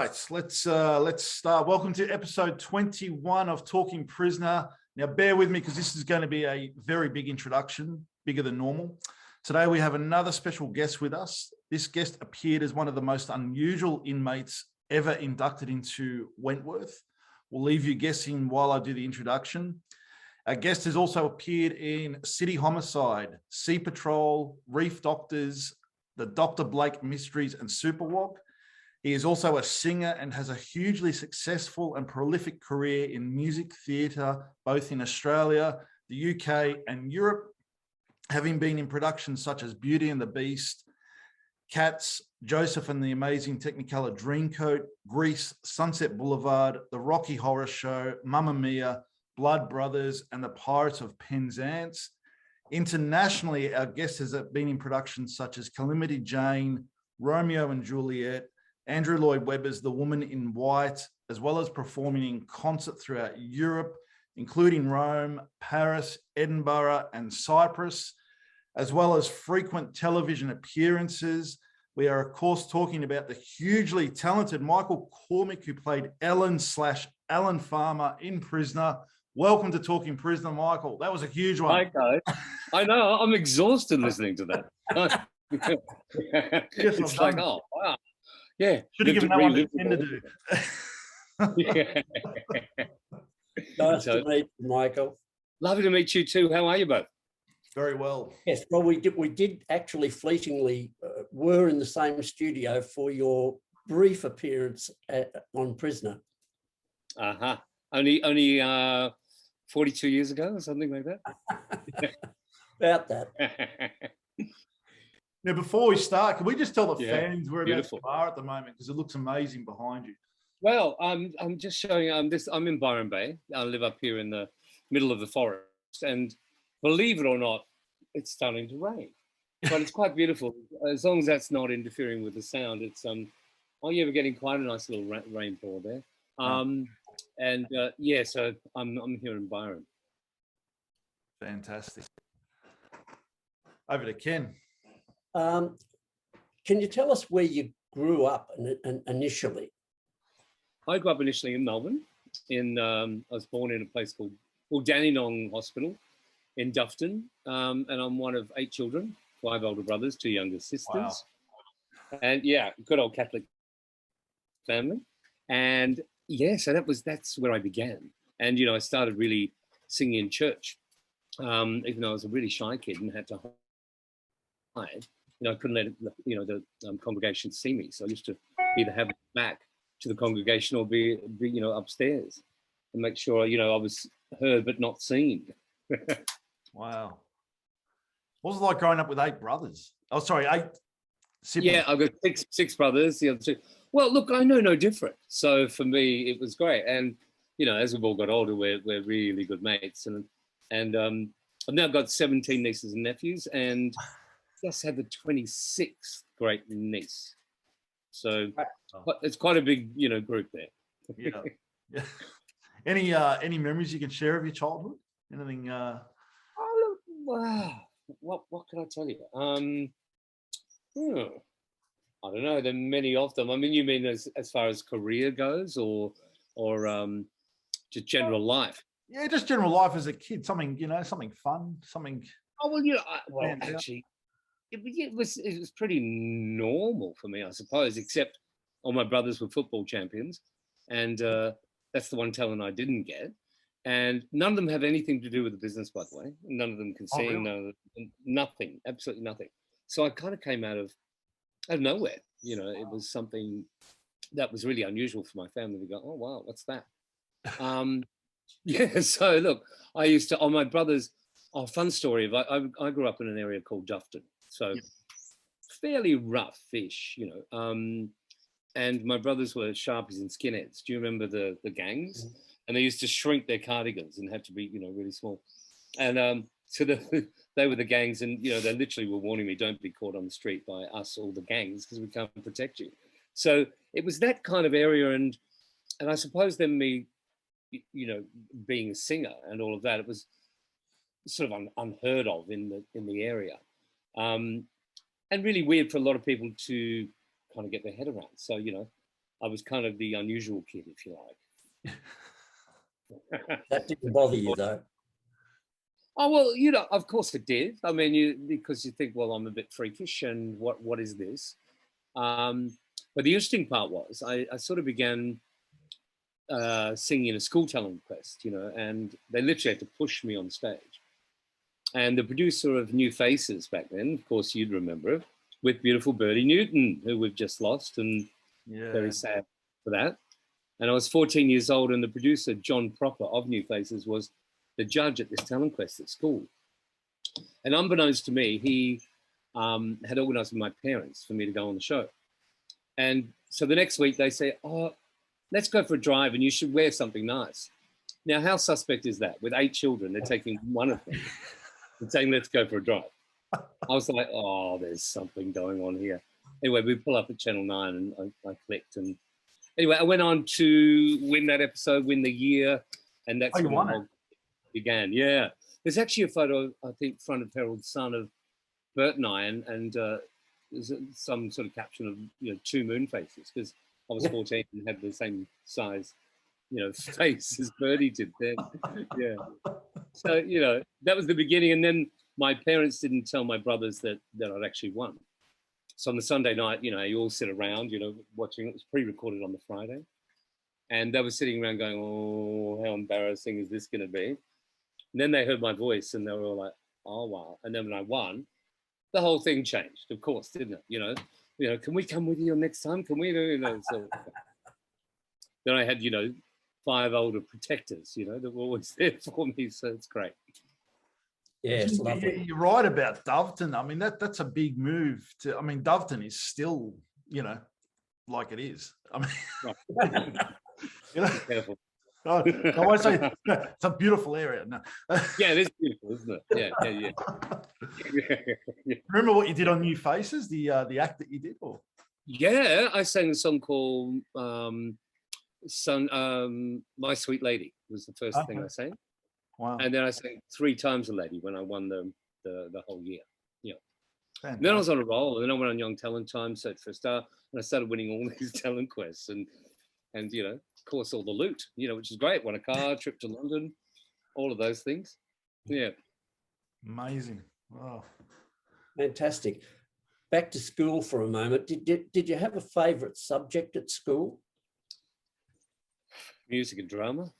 right, let's start. Welcome to episode 21 of Talking Prisoner. Now, bear with me because this is going to be a very big introduction, bigger than normal. Today, we have another special guest with us. This guest appeared as one of the most unusual inmates ever inducted into Wentworth. We'll leave you guessing while I do the introduction. Our guest has also appeared in City Homicide, Sea Patrol, Reef Doctors, the Dr. Blake Mysteries, and Superwalk. He is also a singer and has a hugely successful and prolific career in music theatre, both in Australia, the UK, and Europe, having been in productions such as Beauty and the Beast, Cats, Joseph and the Amazing Technicolor Dreamcoat, Grease, Sunset Boulevard, The Rocky Horror Show, Mamma Mia, Blood Brothers, and The Pirates of Penzance. Internationally, our guest has been in productions such as Calamity Jane, Romeo and Juliet, Andrew Lloyd Webber's The Woman in White, as well as performing in concert throughout Europe, including Rome, Paris, Edinburgh, and Cyprus, as well as frequent television appearances. We are, of course, talking about the hugely talented Michael Cormick, who played Ellen/Alan Farmer in Prisoner. Welcome to Talking Prisoner, Michael. That was a huge one. Hi, guys. I know, I'm exhausted listening to that. It's like, oh, wow. Yeah. Should have given that one to Ken to do. Nice to meet you, Michael. Lovely to meet you too. How are you both? Very well. Yes, well, we did actually fleetingly were in the same studio for your brief appearance on Prisoner. Uh-huh. Only 42 years ago or something like that? About that. Now, before we start, can we just tell the fans whereabouts you are at the moment, because it looks amazing behind you? Well, I'm just showing this. I'm in Byron Bay. I live up here in the middle of the forest, and believe it or not, it's starting to rain, but it's quite beautiful as long as that's not interfering with the sound. It's oh yeah, we're getting quite a nice little rainfall there. And yeah, so I'm here in Byron. Fantastic. Over to Ken. Can you tell us where you grew up initially? I grew up initially in Melbourne. I was born in a place called Dandenong Hospital in Dufton, and I'm one of 8 children, 5 older brothers, 2 younger sisters. Wow. And yeah, good old Catholic family. And yeah, so that's where I began. And I started really singing in church, even though I was a really shy kid and had to hide. I couldn't let the congregation see me, so I used to either have it back to the congregation or be upstairs and make sure I was heard but not seen. Wow. What was it like growing up with 8 brothers? Oh, sorry, 8 siblings. Yeah, I've got six brothers. The other 2. Well, look, I know no different. So for me, it was great. And as we've all got older, we're really good mates. And I've now got 17 nieces and nephews, and just had the 26th great niece. So it's quite a big, group there. Yeah. Any memories you can share of your childhood? Anything? Oh, wow. What can I tell you? I don't know. There are many of them. I mean, you mean as far as career goes, or just general life? Yeah, just general life as a kid. Something something fun. Something. Oh well, actually, it was pretty normal for me, I suppose. Except all my brothers were football champions, and that's the one talent I didn't get. And none of them have anything to do with the business, by the way. None of them can sing. Really? Nothing. Absolutely nothing. So I kind of came out of nowhere. It was something that was really unusual for my family to go, oh, wow, what's that? Yeah, so look, I used to, my brothers, fun story. I grew up in an area called Dufton, so fairly rough-ish, and my brothers were Sharpies and Skinheads. Do you remember the gangs? Mm-hmm. And they used to shrink their cardigans and had to be, really small. And so they were the gangs, and they literally were warning me, don't be caught on the street by us or the gangs because we can't protect you. So it was that kind of area, and I suppose then me, being a singer and all of that, it was sort of unheard of in the area, and really weird for a lot of people to kind of get their head around. So I was kind of the unusual kid, if you like. That didn't bother you, though. Oh, well, you know, of course it did. I mean, because you think, well, I'm a bit freakish, and what is this? But the interesting part was I sort of began singing in a school talent quest, you know, and they literally had to push me on stage. And the producer of New Faces back then, of course, you'd remember, with beautiful Bert Newton, who we've just lost, and very sad for that. And I was 14 years old, and the producer, John Proper of New Faces, was the judge at this talent quest at school. And unbeknownst to me, he had organised with my parents for me to go on the show. And so the next week they say, oh, let's go for a drive and you should wear something nice. Now, how suspect is that? With 8 children, they're taking one of them and saying, let's go for a drive. I was like, oh, there's something going on here. Anyway, we pull up at Channel 9 and I clicked. And anyway, I went on to win that episode, win the year. And that's when it began. Yeah. There's actually a photo, I think, front of Herald Sun of Bert and I, and there's some sort of caption of, you know, 2 moon faces, because I was 14 and had the same size, you know, face as Bertie did then. Yeah. So, you know, that was the beginning. And then my parents didn't tell my brothers that I'd actually won. So on the Sunday night, you know, you all sit around, you know, watching. It was pre-recorded on the Friday. And they were sitting around going, oh, how embarrassing is this going to be? And then they heard my voice and they were all like, oh, wow. And then when I won, the whole thing changed, of course, didn't it? You know, can we come with you next time? Can we do, you know? So then I had, you know, 5 older protectors, you know, that were always there for me. So it's great. Yes, lovely. You're right about Doveton. I mean, that's a big move. I mean, Doveton is still, you know, like it is. I mean, you know, Careful. I won't say it's a beautiful area. No. Yeah, it is beautiful, isn't it? Yeah. Remember what you did on New Faces, the act that you did? Or? Yeah, I sang a song called My Sweet Lady was the first thing I sang. Wow. And then I sang 3 times a lady when I won the whole year. Yeah. Fantastic. Then I was on a roll, and then I went on Young Talent Time, Search for a Star, and I started winning all these talent quests, and you know, of course, all the loot, you know, which is great. Won a car, trip to London, all of those things. Yeah. Amazing. Wow. Fantastic. Back to school for a moment. Did you have a favourite subject at school? Music and drama.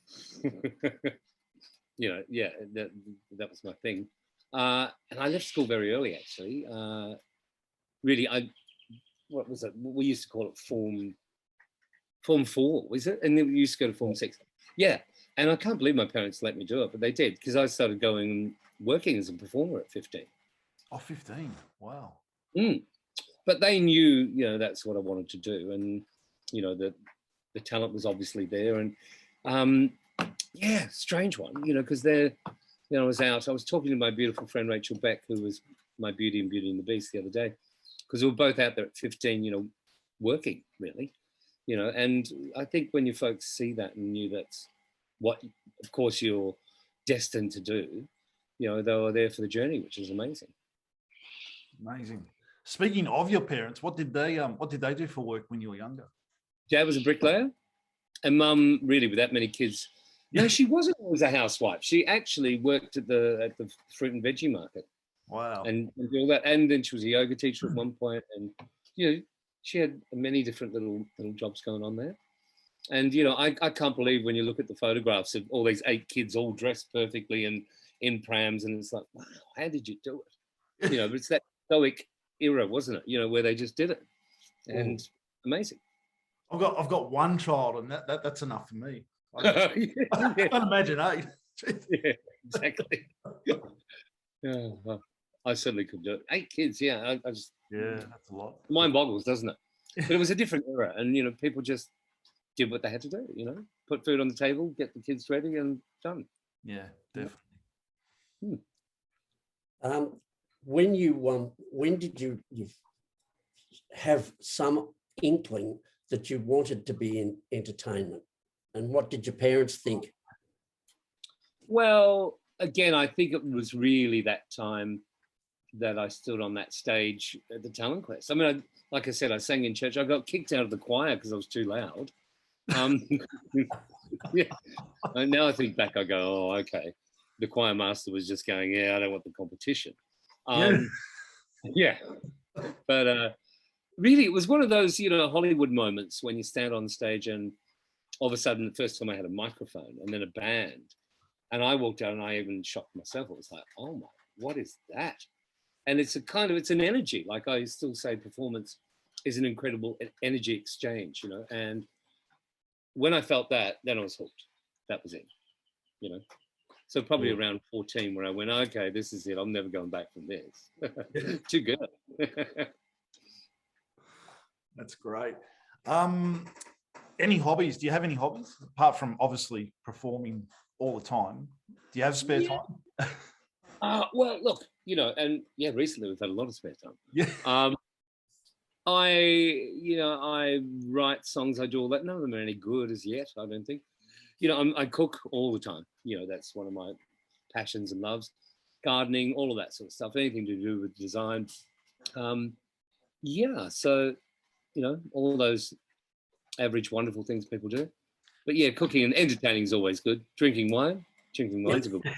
You know, yeah, that was my thing. And I left school very early, actually. Really, what was it? We used to call it Form 4, was it? And then we used to go to Form 6. Yeah. And I can't believe my parents let me do it, but they did, because I started working as a performer at 15. Oh, 15. Wow. But they knew, you know, that's what I wanted to do. And, you know, the talent was obviously there. And yeah, strange one, you know, because you know, I was talking to my beautiful friend Rachel Beck, who was my Beauty and the Beast the other day, because we were both out there at 15, you know, working really, you know. And I think when you folks see that and knew that's what, of course, you're destined to do, you know, they were there for the journey, which is amazing. Amazing. Speaking of your parents, what did they do for work when you were younger? Dad was a bricklayer, and Mum, really, with that many kids, no, she wasn't always a housewife. She actually worked at the fruit and veggie market. Wow. And all that. And then she was a yoga teacher at one point, and you know, she had many different little jobs going on there. And you know, I can't believe when you look at the photographs of all these 8 kids all dressed perfectly and in prams, and it's like, wow, how did you do it? You know, but it's that stoic era, wasn't it? You know, where they just did it, and amazing. I've got 1 child, and that's enough for me. I can't imagine 8. Yeah, exactly. Yeah, well, I certainly could do it. 8 kids, yeah. I just, yeah, that's a lot. Mind boggles, doesn't it? But it was a different era, and you know, people just did what they had to do. You know, put food on the table, get the kids ready, and done. Yeah, definitely. When did you have some inkling that you wanted to be in entertainment? And what did your parents think? Well, again, I think it was really that time that I stood on that stage at the Talent Quest. I mean, like I said, I sang in church. I got kicked out of the choir because I was too loud. Yeah. And now I think back, I go, oh, okay. The choir master was just going, yeah, I don't want the competition. Yeah. But really, it was one of those, Hollywood moments when you stand on stage and all of a sudden, the first time I had a microphone and then a band, and I walked out and I even shocked myself. It was like, oh my, what is that? And it's an energy. Like I still say, performance is an incredible energy exchange, and when I felt that, then I was hooked. That was it, So probably around 14 where I went, okay, this is it. I'm never going back from this. Too good. That's great. Any hobbies? Do you have any hobbies apart from obviously performing all the time? Do you have spare time? Well, look, and recently we've had a lot of spare time. Yeah. I write songs. I do all that. None of them are any good as yet, I don't think. I cook all the time. That's one of my passions and loves. Gardening, all of that sort of stuff. Anything to do with design. So, all those average, wonderful things people do. But yeah, cooking and entertaining is always good. Drinking wine's a good one.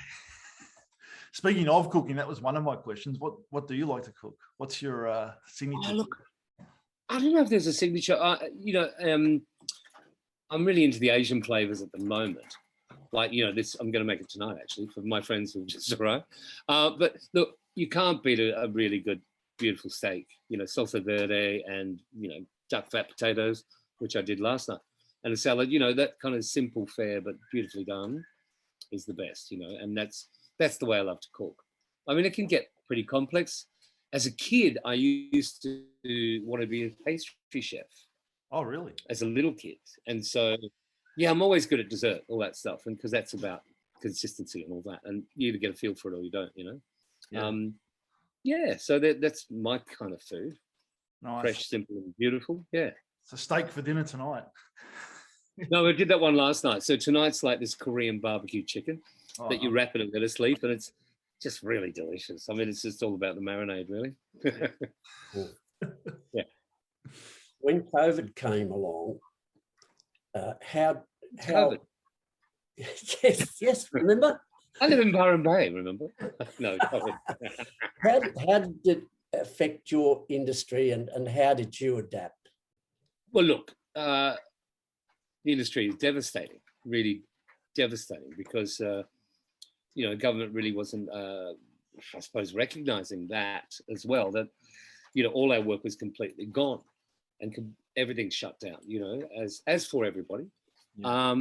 Speaking of cooking, that was one of my questions. What do you like to cook? What's your signature? Oh, look, I don't know if there's a signature. I'm really into the Asian flavors at the moment. Like, this, I'm going to make it tonight, actually, for my friends who just arrived. But look, you can't beat a really good, beautiful steak, salsa verde and, duck fat potatoes, which I did last night. And a salad, that kind of simple fare, but beautifully done is the best, and that's the way I love to cook. I mean, it can get pretty complex. As a kid, I used to want to be a pastry chef. Oh, really? As a little kid. And so, yeah, I'm always good at dessert, all that stuff. And because that's about consistency and all that. And you either get a feel for it or you don't, Yeah. So that's my kind of food. Nice. Fresh, simple and beautiful. Yeah. It's a steak for dinner tonight. No, we did that one last night. So tonight's like this Korean barbecue chicken that you wrap it in lettuce leaf, and it's just really delicious. I mean, it's just all about the marinade, really. Yeah. When COVID came along, how COVID? yes, remember? I live in Byron Bay, remember? No, COVID. How did it affect your industry, and how did you adapt? Well, look, the industry is devastating, really devastating, because government really wasn't, I suppose, recognizing that as well, that all our work was completely gone and everything's shut down, as for everybody. Yeah.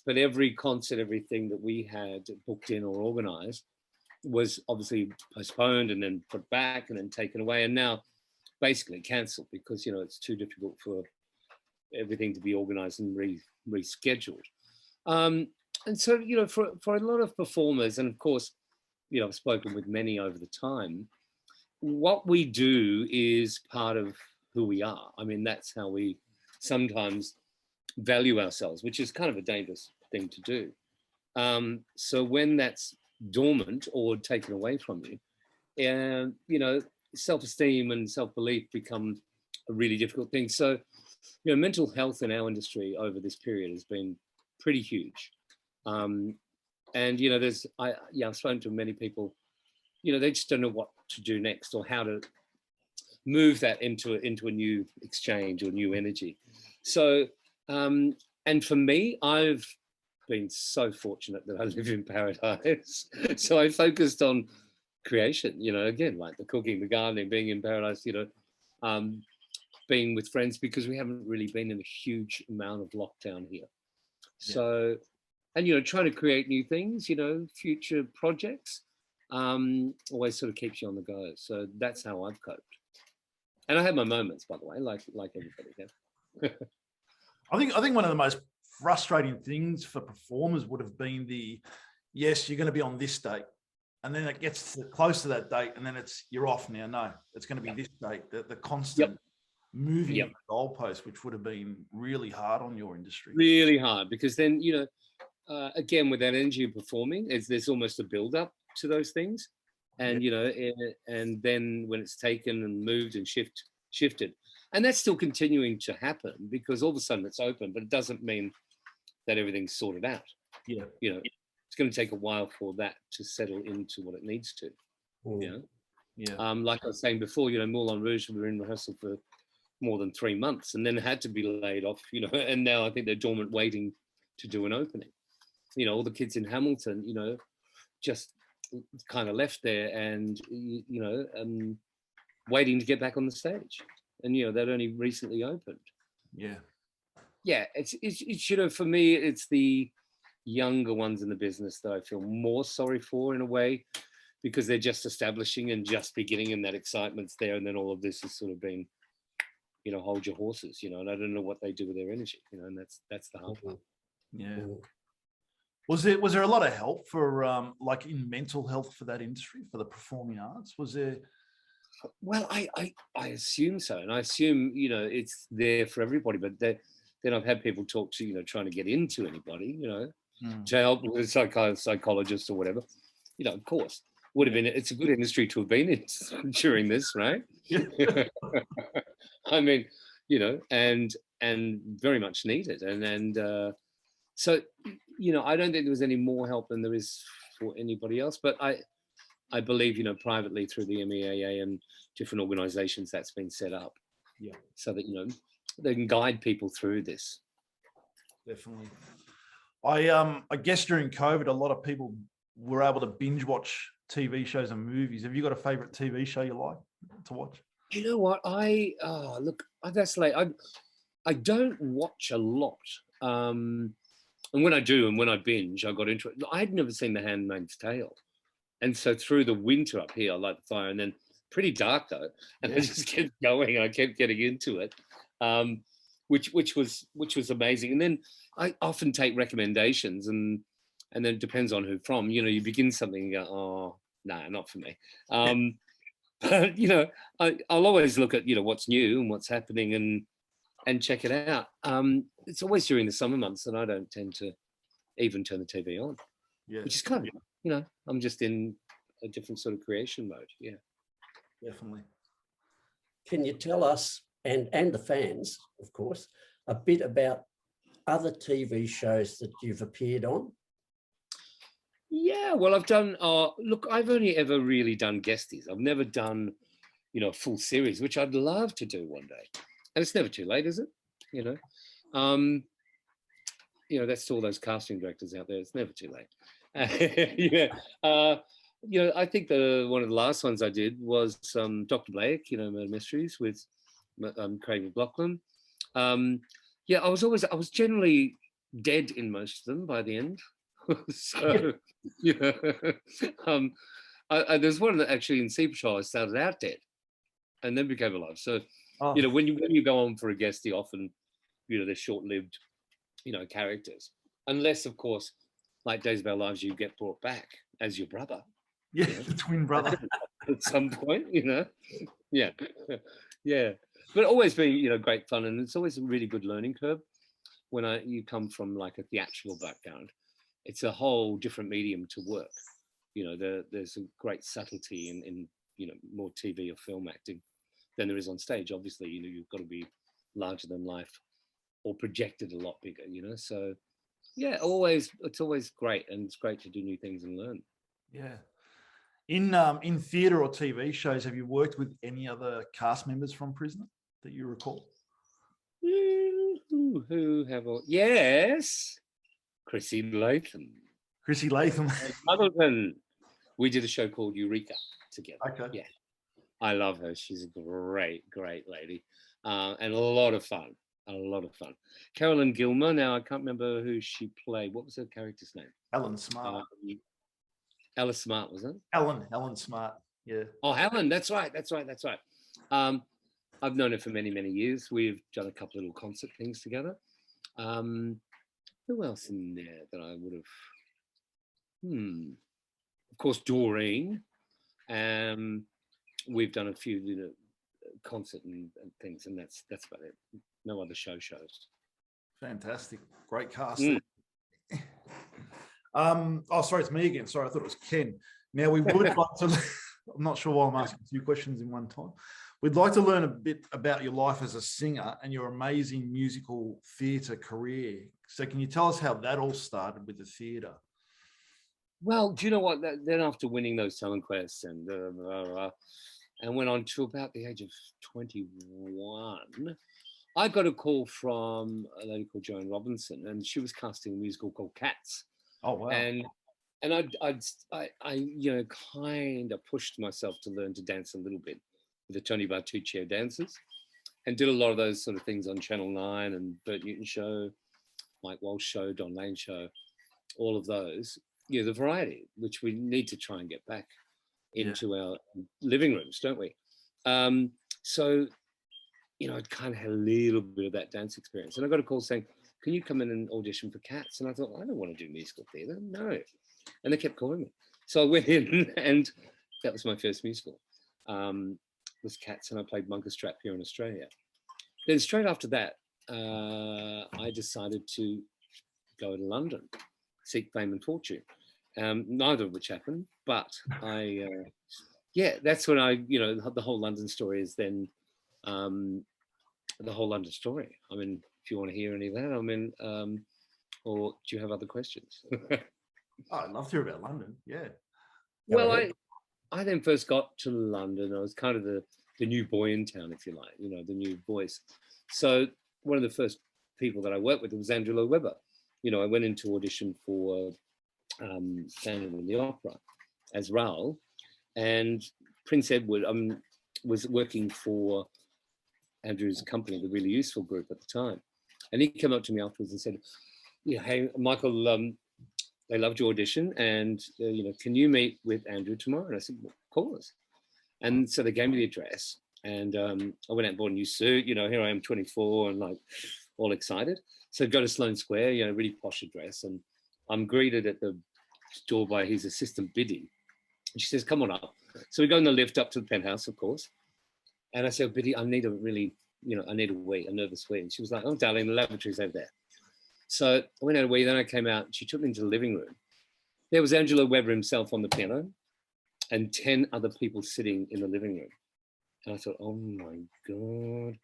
But every concert, everything that we had booked in or organized was obviously postponed and then put back and then taken away, and now basically cancelled because it's too difficult for everything to be organized and rescheduled. And so for a lot of performers, and of course I've spoken with many over the time, what we do is part of who we are. I mean, that's how we sometimes value ourselves, which is kind of a dangerous thing to do. So when that's dormant or taken away from you, and self-esteem and self-belief become a really difficult thing. So mental health in our industry over this period has been pretty huge. And I've spoken to many people, they just don't know what to do next or how to move that into a new exchange or new energy. So and for me, I've been so fortunate that I live in paradise. So I focused on creation, again, like the cooking, the gardening, being in paradise, being with friends, because we haven't really been in a huge amount of lockdown here. So, and, trying to create new things, future projects, always sort of keeps you on the go. So that's how I've coped. And I have my moments, by the way, like everybody can. I think one of the most frustrating things for performers would have been yes, you're going to be on this date, and then it gets close to that date, and then you're off now. No, it's going to be this date. The constant moving of the goalpost, which would have been really hard on your industry. Really hard, because then again, with that energy of performing, there's almost a build up to those things, and and then when it's taken and moved and shifted, And that's still continuing to happen because all of a sudden it's open, but it doesn't mean that everything's sorted out. Yeah. You know, it's going to take a while for that to settle into what it needs to. You know? Yeah. Like I was saying before, you know, Moulin Rouge, we were in rehearsal for more than 3 months and then had to be laid off, you know, and now I think they're dormant waiting to do an opening. You know, all the kids in Hamilton, you know, just kind of left there and, you know, waiting to get back on the stage. And, you know, they'd only recently opened. Yeah. Yeah, it's you know, for me, it's the younger ones in the business that I feel more sorry for in a way, because they're just establishing and just beginning and that excitement's there. And then all of this has sort of been, you know, hold your horses, you know, and I don't know what they do with their energy, you know, and that's the hard part. Yeah. Was there a lot of help for like in mental health for that industry, for the performing arts? Was there? Well, I assume so, and I assume, you know, it's there for everybody. But then I've had people talk to, you know, trying to get into anybody, you know, to help with a psychologist or whatever. You know, of course, would have been. It's a good industry to have been in during this, right? I mean, you know, and very much needed, and so, you know, I don't think there was any more help than there is for anybody else. But I believe, you know, privately through the MEAA and different organisations that's been set up, so that, you know, they can guide people through this. Definitely. I guess during COVID, a lot of people were able to binge watch TV shows and movies. Have you got a favourite TV show you like to watch? You know what? Look, that's like I don't watch a lot. And when I do, and when I binge, I got into it. I'd never seen The Handmaid's Tale. And so through the winter up here, I light the fire, and then pretty dark though. And I just kept going. I kept getting into it, which was amazing. And then I often take recommendations, and then it depends on who from. You know, you begin something and go, oh, nah, not for me. But, you know, I'll always look at, you know, what's new and what's happening and check it out. It's always during the summer months that I don't tend to even turn the TV on, which is kind of, you know, I'm just in a different sort of creation mode. Yeah, definitely. Can you tell us, and the fans, of course, a bit about other TV shows that you've appeared on? Yeah, well, I've done, look, I've only ever really done guesties. I've never done, you know, a full series, which I'd love to do one day. And it's never too late, is it? You know, that's to all those casting directors out there. It's never too late. You know, I think one of the last ones I did was Dr. Blake, you know, Murder Mysteries with Craig McLachlan. Yeah, I was generally dead in most of them by the end. So, you know, there's one that actually in Sea Patrol I started out dead and then became alive. So, you know, when you go on for a guestie, often, you know, they're short-lived, you know, characters. Unless, of course, like Days of Our Lives, you get brought back as your brother. Yeah, the twin brother. At some point, you know. Yeah. Yeah. But always been, you know, great fun. And it's always a really good learning curve when you come from like a theatrical background. It's a whole different medium to work. You know, there's a great subtlety in, you know, more TV or film acting than there is on stage. Obviously, you know, you've got to be larger than life or projected a lot bigger, you know. So yeah, it's always great, and it's great to do new things and learn. Yeah. In theatre or TV shows, have you worked with any other cast members from Prisoner that you recall? Who have all? Yes, Chrissy Latham. Chrissy Latham. Muddleton. We did a show called Eureka together. Okay. Yeah, I love her. She's a great lady, and a lot of fun. A lot of fun. Carolyn Gilmer. Now I can't remember who she played. What was her character's name? Ellen Smart. Alice Smart, was it? Ellen Smart. Yeah. Oh, Helen. That's right. I've known her for many years. We've done a couple of little concert things together. Who else in there that I would have? Of course, Doreen. We've done a few, you know, concert and things, and that's about it. No other shows. Fantastic. Great cast. Oh, sorry, it's me again. Sorry, I thought it was Ken. Now, we would like to, I'm not sure why I'm asking 2 questions in one time. We'd like to learn a bit about your life as a singer and your amazing musical theatre career. So can you tell us how that all started with the theatre? Well, do you know what? Then after winning those talent quests and went on to about the age of 21, I got a call from a lady called Joan Robinson, and she was casting a musical called Cats. Oh, wow. And I you know, kind of pushed myself to learn to dance a little bit with the Tony Bartuccio dancers, and did a lot of those sort of things on Channel 9 and Bert Newton Show, Mike Walsh Show, Don Lane Show, all of those. You know, the variety, which we need to try and get back into our living rooms, don't we? So, you know, I kind of had a little bit of that dance experience. And I got a call saying, can you come in and audition for Cats? And I thought, I don't want to do musical theatre, no. And they kept calling me. So I went in, and that was my first musical, was Cats, and I played Monka Strap here in Australia. Then straight after that, I decided to go to London, seek fame and fortune. Neither of which happened, but yeah, that's when I, you know, the whole London story is then the whole London story. I mean, if you want to hear any of that, I mean, or do you have other questions? I'd love to hear about London. Yeah. Well, I then first got to London. I was kind of the new boy in town, if you like, you know, the new voice. So one of the first people that I worked with was Andrew Lloyd Webber. You know, I went into audition for Phantom of the Opera as Raoul, and Prince Edward was working for Andrew's company, the Really Useful Group at the time. And he came up to me afterwards and said, yeah, hey, Michael, they loved your audition, and, you know, can you meet with Andrew tomorrow? And I said, well, of course. And so they gave me the address, and I went out and bought a new suit. You know, here I am, 24, and like all excited. So go to Sloane Square, you know, really posh address. And I'm greeted at the door by his assistant, Biddy. And she says, come on up. So we go in the lift up to the penthouse, of course. And I said, Biddy, I need a really, you know, I need a wee, a nervous wee. And she was like, oh, darling, the lavatory's over there. So I went out a wee, then I came out, and she took me into the living room. There was Andrew Lloyd Webber himself on the piano and 10 other people sitting in the living room. And I thought, oh my God.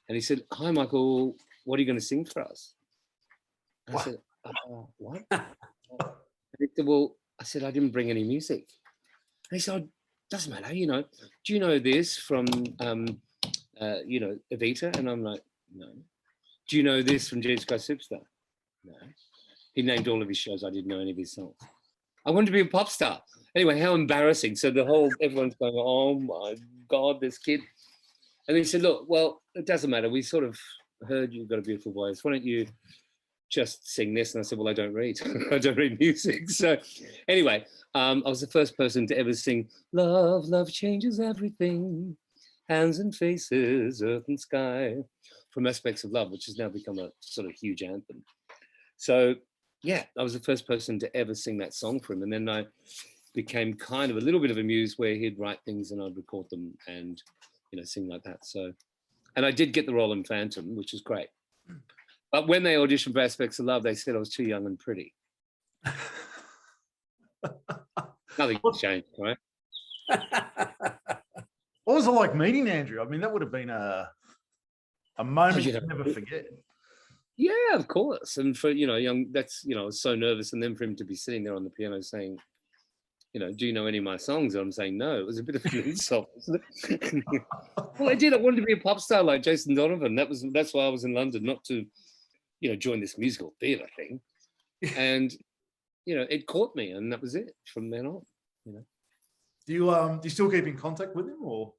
And he said, hi, Michael, what are you going to sing for us? And I said, what? And he said, well, I said, I didn't bring any music. And he said, oh, doesn't matter, you know, do you know this from, you know, Evita? And I'm like, no. Do you know this from Jesus Christ Superstar? No. He named all of his shows. I didn't know any of his songs. I wanted to be a pop star. Anyway, how embarrassing. So everyone's going, oh my God, this kid. And he said, look, well, it doesn't matter. We sort of heard you've got a beautiful voice. Why don't you just sing this? And I said, well, I don't read. I don't read music. So anyway, I was the first person to ever sing, love, love changes everything. Hands and faces, earth and sky, from Aspects of Love, which has now become a sort of huge anthem. So yeah, I was the first person to ever sing that song for him. And then I became kind of a little bit of a muse where he'd write things and I'd record them and, you know, sing like that. So, and I did get the role in Phantom, which was great. But when they auditioned for Aspects of Love, they said I was too young and pretty. Nothing's changed, right? What was it like meeting Andrew? I mean, that would have been a moment you'll never forget. Yeah, of course. And for, you know, young, that's, you know, I was so nervous. And then for him to be sitting there on the piano saying, you know, do you know any of my songs? And I'm saying, no, it was a bit of an insult. Well, I did. I wanted to be a pop star like Jason Donovan. That's why I was in London, not to, you know, join this musical theatre thing. And, you know, it caught me, and that was it from then on, you know. Do you still keep in contact with him, or?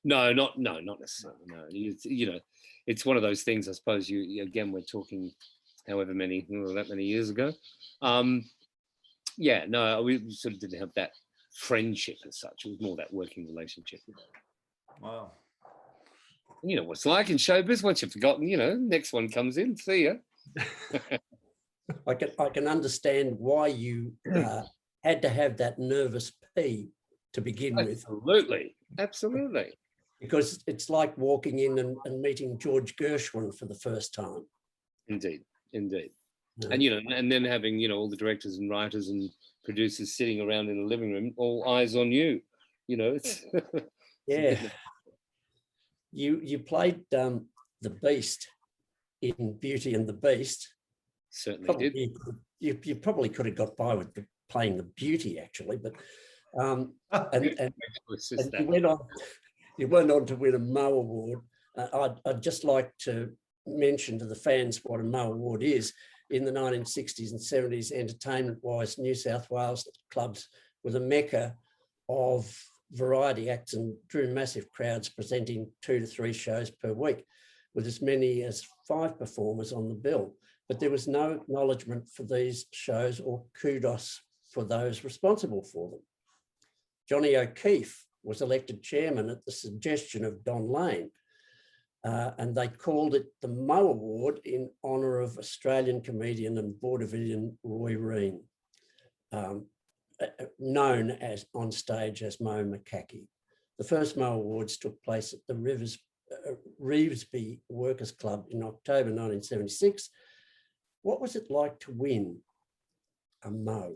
No, not necessarily. No, you know, it's one of those things. I suppose you again, we're talking, however many, that many years ago. Yeah, no, we sort of didn't have that friendship as such. It was more that working relationship. Wow. You know what it's like in showbiz. Once you've forgotten, you know, next one comes in. See ya. I can understand why you had to have that nervous P to begin with. Absolutely. Because it's like walking in and meeting George Gershwin for the first time. Indeed. Yeah. And, you know, and then having, you know, all the directors and writers and producers sitting around in the living room, all eyes on you, you know. It's yeah. you played the Beast in Beauty and the Beast. Certainly did. You probably could have got by with playing the Beauty, actually, but and you went on to win a Mo Award. I'd just like to mention to the fans what a Mo Award is. In the 1960s and 70s, entertainment-wise, New South Wales clubs were the mecca of variety acts and drew massive crowds, presenting 2 to 3 shows per week, with as many as 5 performers on the bill. But there was no acknowledgement for these shows or kudos for those responsible for them. Johnny O'Keefe was elected chairman at the suggestion of Don Lane, and they called it the Mo Award in honour of Australian comedian and vaudevillian Roy Reen, known as on stage as Mo Mackackie. The first Mo Awards took place at the Revesby Workers Club in October 1976. What was it like to win a Mo?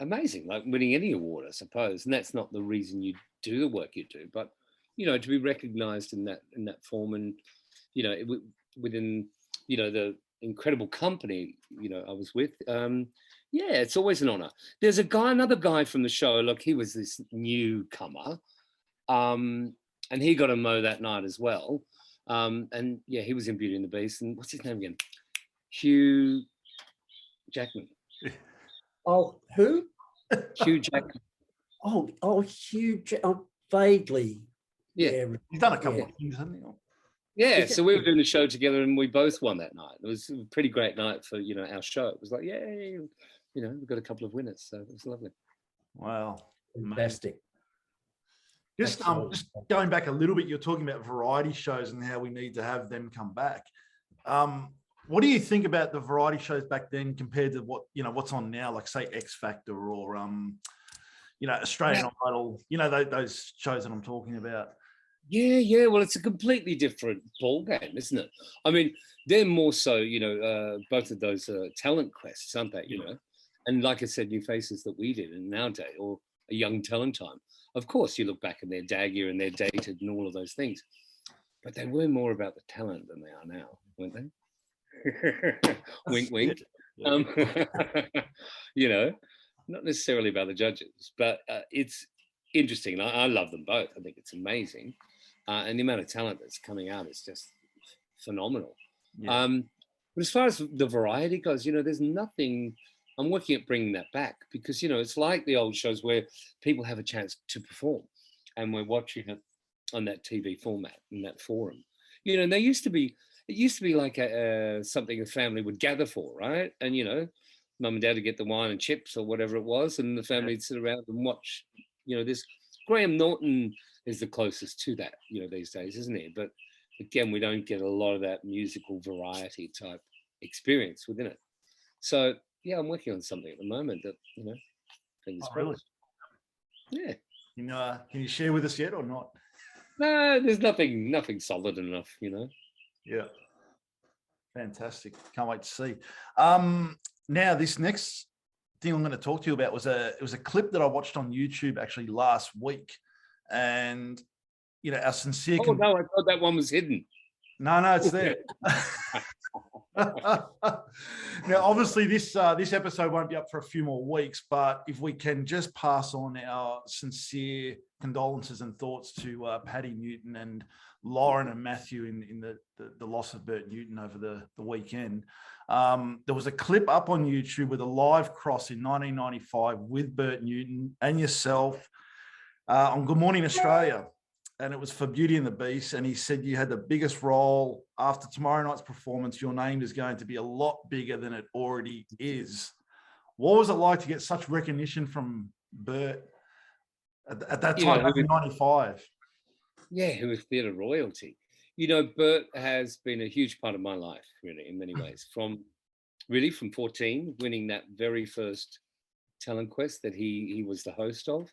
Amazing, like winning any award, I suppose. And that's not the reason you do the work you do, but to be recognised in that form, and within the incredible company I was with. It's always an honour. There's another guy from the show. Look, he was this newcomer, and he got a Mo that night as well. And yeah, he was in Beauty and the Beast. And what's his name again? Hugh Jackman. Oh, who? Hugh Jackman. Hugh Jackman. Vaguely. Yeah. He's done a couple of things, hasn't he? Yeah, so we were doing the show together and we both won that night. It was a pretty great night for, our show. It was like, yay, we've got a couple of winners. So it was lovely. Wow. Fantastic. Just going back a little bit, you're talking about variety shows and how we need to have them come back. What do you think about the variety shows back then compared to what's on now, like say X Factor or Australian Idol, those shows that I'm talking about? Yeah. Well, it's a completely different ball game, isn't it? I mean, they're more so, both of those talent quests, aren't they? And like I said, New Faces that we did in our day, or a Young Talent Time. Of course, you look back and they're daggier and they're dated and all of those things, but they were more about the talent than they are now, weren't they? Wink, wink. Not necessarily about the judges, but it's interesting. I love them both. I think it's amazing. And the amount of talent that's coming out is just phenomenal. Yeah. But as far as the variety goes, there's nothing. I'm working at bringing that back because, it's like the old shows where people have a chance to perform and we're watching it on that TV format, in that forum. And it used to be like something a family would gather for, right? And, mum and dad would get the wine and chips or whatever it was, and the family would sit around and watch, this. Graham Norton is the closest to that, these days, isn't he? But again, we don't get a lot of that musical variety type experience within it. So yeah, I'm working on something at the moment that, fingers crossed. Really? Yeah. Can you share with us yet or not? No, there's nothing solid enough, Yeah. Fantastic. Can't wait to see. Now this next thing I'm going to talk to you about was a clip that I watched on YouTube actually last week, and our sincere. Oh no, I thought that one was hidden. No, it's there. Now, obviously, this episode won't be up for a few more weeks, but if we can just pass on our sincere condolences and thoughts to Paddy Newton and Lauren and Matthew in the loss of Bert Newton over the weekend. There was a clip up on YouTube with a live cross in 1995 with Bert Newton and yourself on Good Morning Australia. And it was for Beauty and the Beast. And he said you had the biggest role. After tomorrow night's performance, your name is going to be a lot bigger than it already is. What was it like to get such recognition from Bert at that time, back in 95? Yeah, who was theatre royalty. Bert has been a huge part of my life, really, in many ways. From 14, winning that very first talent quest that he was the host of,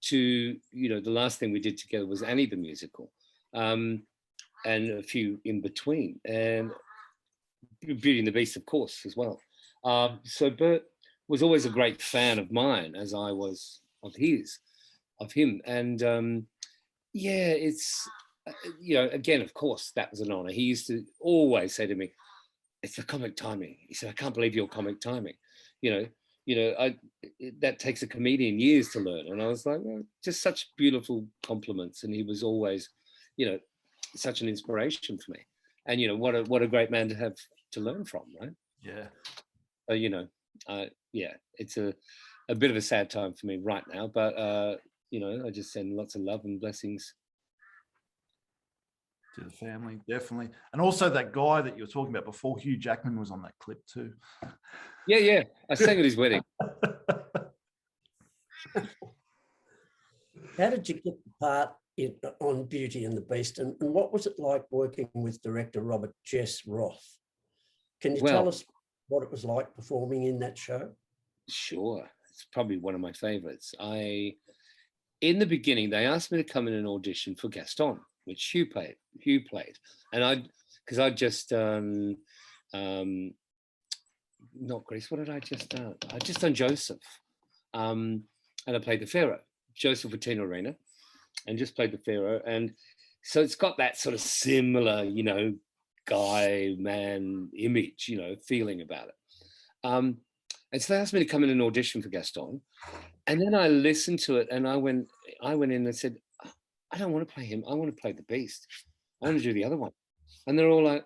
to, the last thing we did together was Annie the musical, and a few in between, and Beauty and the Beast, of course, as well. So Bert was always a great fan of mine, as I was of his. him. And yeah, it's, you know, again, of course, that was an honor. He used to always say to me, it's the comic timing. He said, I can't believe your comic timing. That takes a comedian years to learn. And I was like, well, just such beautiful compliments. And he was always, you know, such an inspiration for me. And, you know, what a great man to have to learn from, right? Yeah. Yeah, it's a bit of a sad time for me right now, but, you know, I just send lots of love and blessings to the family, definitely. And also that guy that you were talking about before, Hugh Jackman, was on that clip too. Yeah. I sang at his wedding. How did you get the part on Beauty and the Beast, and what was it like working with director Robert Jess Roth? Can you tell us what it was like performing in that show? Sure. It's probably one of my favorites. In the beginning, they asked me to come in and audition for Gaston, which Hugh played. And because I'd just done, not Grease, what did I just done? I'd just done Joseph. And I played the Pharaoh, Joseph with Tina Arena, and just played the Pharaoh. And so it's got that sort of similar, you know, guy, man image, you know, feeling about it. And so they asked me to come in and audition for Gaston. And then I listened to it and I went in and said, I don't want to play him. I want to play the Beast. I want to do the other one. And they're all like,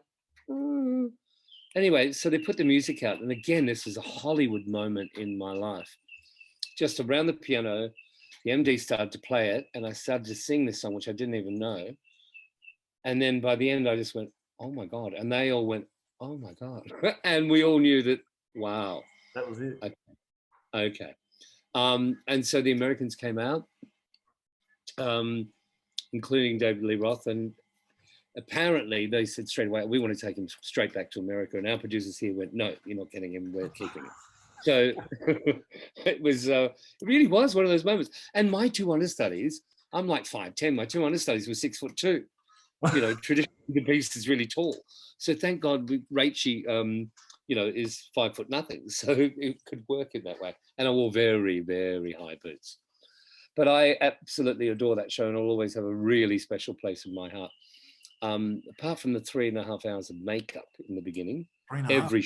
Anyway, so they put the music out. And again, this is a Hollywood moment in my life. Just around the piano, the MD started to play it and I started to sing this song, which I didn't even know. And then by the end, I just went, oh my God. And they all went, oh my God. And we all knew that, wow. That was it. Okay. And so the Americans came out, including David Lee Roth, and apparently they said straight away, we want to take him straight back to America. And our producers here went, no, you're not getting him, we're keeping him. So it was, it really was one of those moments. And my two understudies, I'm like 5'10", my two understudies were 6'2". You know, traditionally the Beast is really tall. So thank God Rachie, you know, is 5'0". So it could work in that way. And I wore very, very high boots. But I absolutely adore that show and I'll always have a really special place in my heart. Apart from the 3.5 hours of makeup in the beginning, every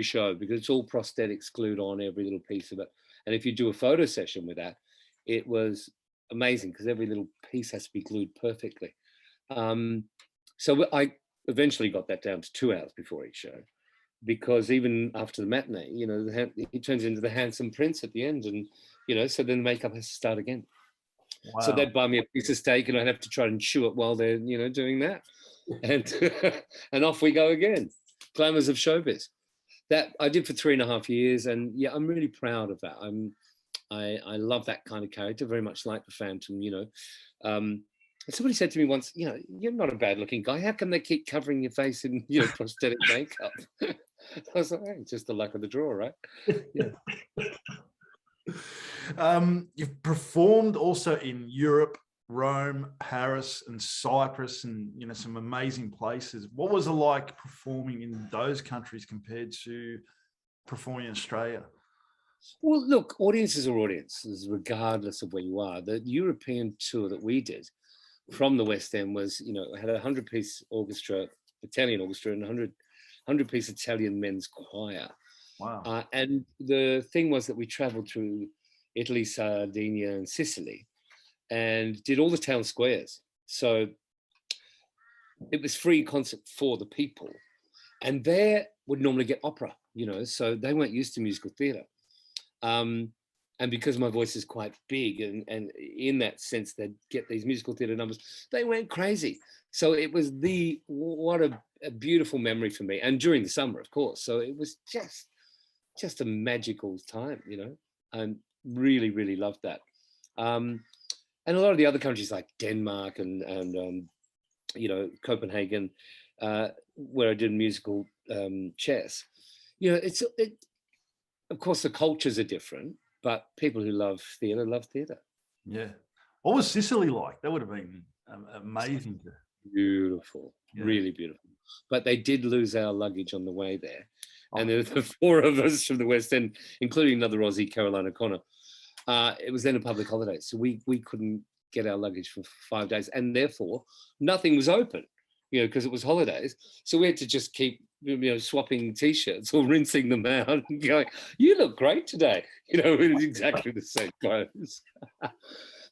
show, because it's all prosthetics glued on, every little piece of it. And if you do a photo session with that, it was amazing because every little piece has to be glued perfectly. So I eventually got that down to 2 hours before each show, because even after the matinee, you know, he turns into the handsome prince at the end, and you know, so then the makeup has to start again. Wow. So they'd buy me a piece of steak, and I'd have to try and chew it while they're, you know, doing that, and and off we go again. Glamours of showbiz. That I did for 3.5 years, and yeah, I'm really proud of that. I love that kind of character, very much like the Phantom, you know. Somebody said to me once, you know, you're not a bad looking guy. How come they keep covering your face in, you know, prosthetic makeup? I was like, hey, it's just the luck of the draw, right? Yeah. You've performed also in Europe, Rome, Paris, and Cyprus, and you know, some amazing places. What was it like performing in those countries compared to performing in Australia? Well, look, audiences are audiences, regardless of where you are. The European tour that we did from the West End was, you know, had a 100-piece orchestra, Italian orchestra, and 100-piece Italian men's choir. Wow. And the thing was that we traveled through Italy, Sardinia, and Sicily, and did all the town squares. So it was free concert for the people. And there would normally get opera, you know, so they weren't used to musical theatre. And because my voice is quite big, and in that sense, they'd get these musical theatre numbers, they went crazy. So it was what a beautiful memory for me. And during the summer, of course. So it was just a magical time, you know. I really, really loved that. And a lot of the other countries like Denmark and you know, Copenhagen, where I did musical chairs, you know, of course the cultures are different, but people who love theatre. Yeah. What was Sicily like? That would have been amazing. Beautiful, yeah. Really beautiful. But they did lose our luggage on the way there. And there were the 4 of us from the West End, including another Aussie, Caroline O'Connor. it was then a public holiday. So we couldn't get our luggage for 5 days, and therefore nothing was open, because it was holidays. So we had to just keep, swapping T-shirts or rinsing them out and going, you look great today. It was exactly the same clothes.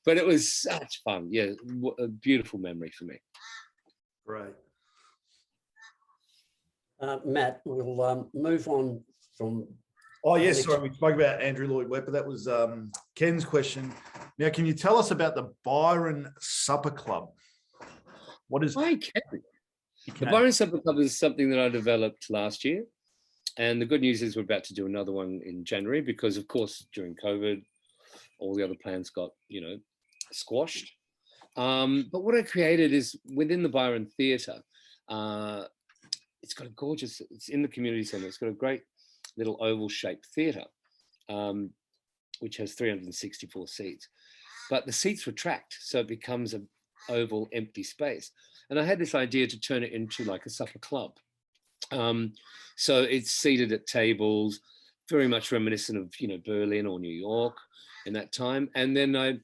But it was such fun. Yeah, a beautiful memory for me. Right. Matt, we'll move on from... Oh, yes, sorry, we spoke about Andrew Lloyd Webber. That was Ken's question. Now, can you tell us about the Byron Supper Club? What is... I can. The Byron Supper Club is something that I developed last year. And the good news is we're about to do another one in January because, of course, during COVID, all the other plans got, squashed. But what I created is within the Byron Theatre, it's got a gorgeous, it's in the community centre. It's got a great little oval shaped theatre, which has 364 seats. But the seats retract, so it becomes an oval empty space. And I had this idea to turn it into like a supper club. So it's seated at tables, very much reminiscent of, Berlin or New York in that time. And then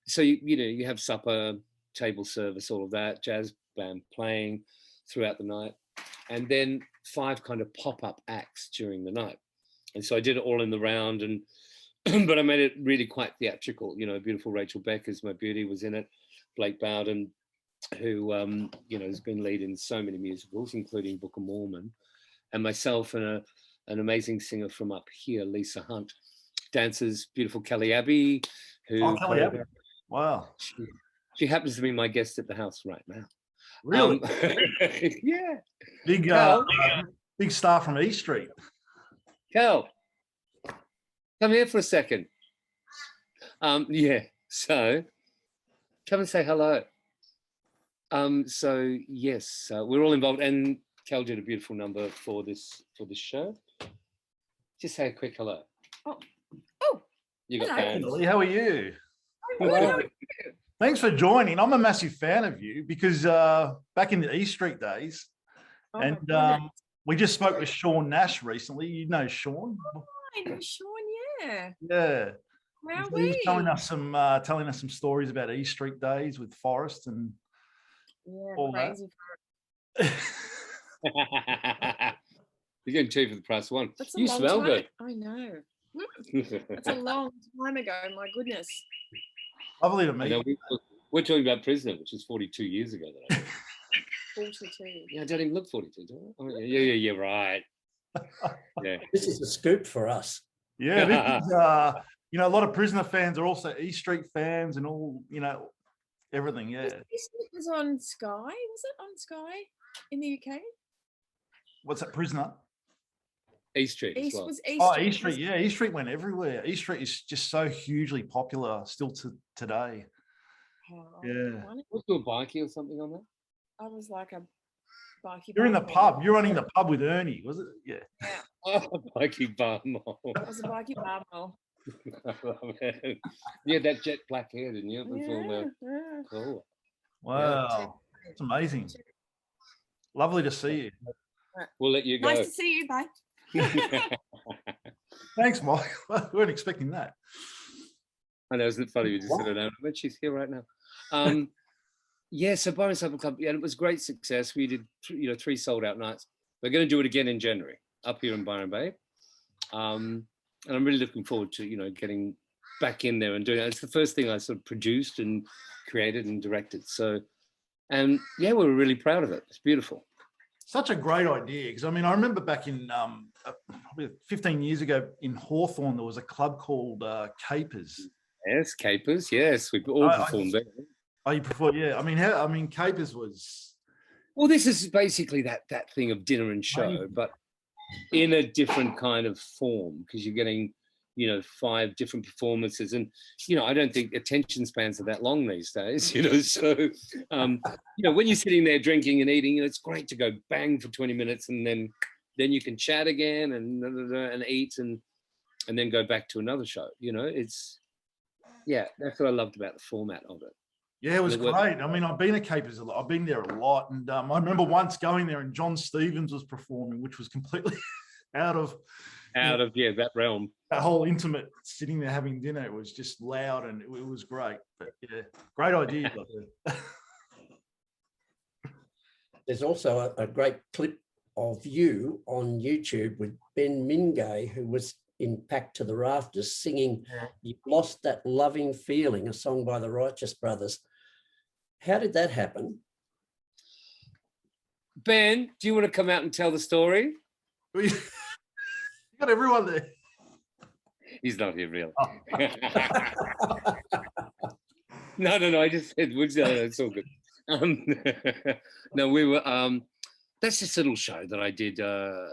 so you have supper, table service, all of that, jazz band playing throughout the night, and then 5 kind of pop-up acts during the night. And so I did it all in the round, and but I made it really quite theatrical. Beautiful Rachel Becker's My Beauty was in it, Blake Bowden, who has been lead in so many musicals, including Book of Mormon, and myself and an amazing singer from up here, Lisa Hunt. Dancers, beautiful Kelly Abbey, who Kelly Abbey. Wow. She happens to be my guest at the house right now. Really? Yeah. Big star from E Street. Kel, come here for a second. Yeah, so come and say hello. So yes, we're all involved, and Kel did a beautiful number for this show. Just say a quick hello. Oh, you got hello. fans. Lily, how are you? Hello. Thanks for joining. I'm a massive fan of you because back in the E Street days, Oh, and we just spoke with Sean Nash recently. You know Sean? I know Sean, yeah. Yeah. Wow, He was telling us some stories about E Street days with Forrest and all crazy that. You're getting cheap for the price of one. That's a You long smell time. good. I know. That's a long time ago. My goodness. Lovely to meet you. We're talking about Prisoner, which is 42 years ago. 42. Yeah, I don't even look 42, do I? Oh, yeah, right. Yeah. This is a scoop for us. Yeah, this is, a lot of Prisoner fans are also E Street fans and all, everything. Yeah. This was on Sky. Was it on Sky in the UK? What's that, Prisoner? E Street as East well. was East. Oh, E Street. Yeah, E Street went everywhere. E Street is just so hugely popular still to today. Oh, Yeah. Was there a bikie or something on that? I was like a bikie. You're in the bar pub. You're running the pub with Ernie, was it? Yeah. Oh, bikie bar mole. I was a bikie bar mole. Yeah, that jet black hair, didn't you? It was all Yeah. cool. Wow. It's amazing. Lovely to see you. We'll let you go. Nice to see you. Bye. Thanks, Mike. We weren't expecting that. I know, isn't it funny? We just said it out, but she's here right now. Yeah, so Byron Supper Club, yeah, it was a great success. We did, 3 sold out nights. We're going to do it again in January up here in Byron Bay. And I'm really looking forward to, getting back in there and doing it. It's the first thing I sort of produced and created and directed. So, and yeah, we were really proud of it. It's beautiful. Such a great idea. Because, I remember back in probably 15 years ago in Hawthorne, there was a club called Capers. Yes, Capers. Yes, we all performed there. Oh, you prefer? Yeah. Capers was. Well, this is basically that thing of dinner and show, but in a different kind of form, because you're getting, 5 different performances, and I don't think attention spans are that long these days. So when you're sitting there drinking and eating, it's great to go bang for 20 minutes, and then you can chat again and eat and then go back to another show. It's that's what I loved about the format of it. Yeah, it was great. I've been at Capers a lot. I've been there a lot. And I remember once going there and John Stevens was performing, which was completely out of that realm. that whole intimate sitting there having dinner, it was just loud and it was great. But yeah, great idea. There's also a great clip of you on YouTube with Ben Mingay, who was in Packed to the Rafters singing You've Lost That Loving Feeling, a song by the Righteous Brothers. How did that happen? Ben, do you want to come out and tell the story? You got everyone there. He's not here, really. Oh. No. I just said, it's all good. No, we were. That's this little show that I did. I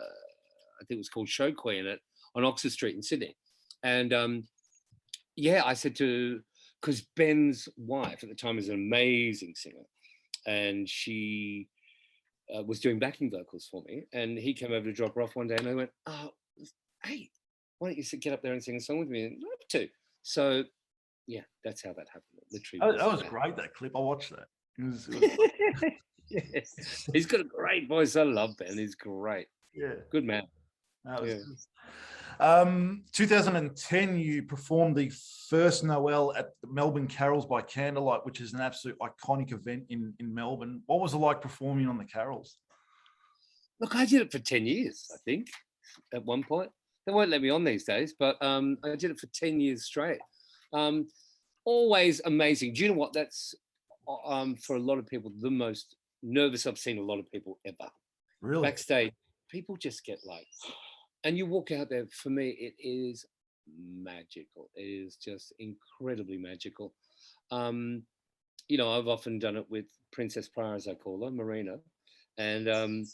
think it was called Show Queen on Oxford Street in Sydney, and I said because Ben's wife at the time was an amazing singer, and she was doing backing vocals for me, and he came over to drop her off one day, and I went, "Oh, hey, why don't you get up there and sing a song with me?" And I'd love to. So, yeah, that's how that happened. Literally, that was great. That clip, I watched that. It was yes. He's got a great voice. I love Ben. He's great. Yeah, good man. 2010, you performed the first Noel at the Melbourne Carols by Candlelight, which is an absolute iconic event in Melbourne. What was it like performing on the Carols? Look, I did it for 10 years, I think, at one point. They won't let me on these days, but I did it for 10 years straight. Always amazing. Do you know what? That's, for a lot of people, the most nervous I've seen a lot of people ever. Really? Backstage, people just get like, and you walk out there, for me, it is magical. It is just incredibly magical. I've often done it with Princess Prior, as I call her, Marina. And,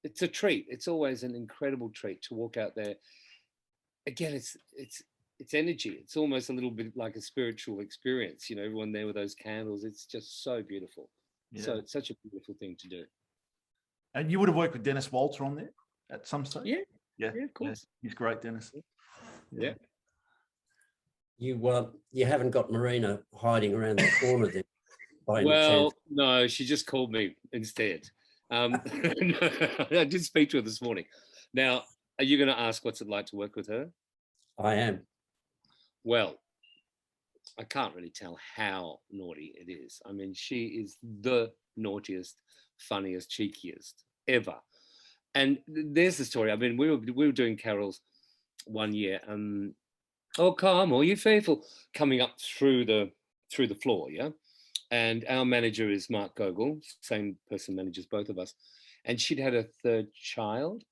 it's a treat. It's always an incredible treat to walk out there. Again, it's energy. It's almost a little bit like a spiritual experience. Everyone there with those candles. It's just so beautiful. Yeah. So it's such a beautiful thing to do. And you would have worked with Dennis Walter on there at some stage? Yeah, of course. Yeah. He's great, Dennis. Yeah. You haven't got Marina hiding around the corner there. Well, no, she just called me instead. I did speak to her this morning. Now, are you going to ask what's it like to work with her? I am. Well, I can't really tell how naughty it is. I mean, she is the naughtiest, funniest, cheekiest ever. And there's the story. I mean, we were doing carols one year, "Oh, come, all you faithful," coming up through the floor, yeah. And our manager is Mark Gogol, same person manages both of us, and she'd had a third child.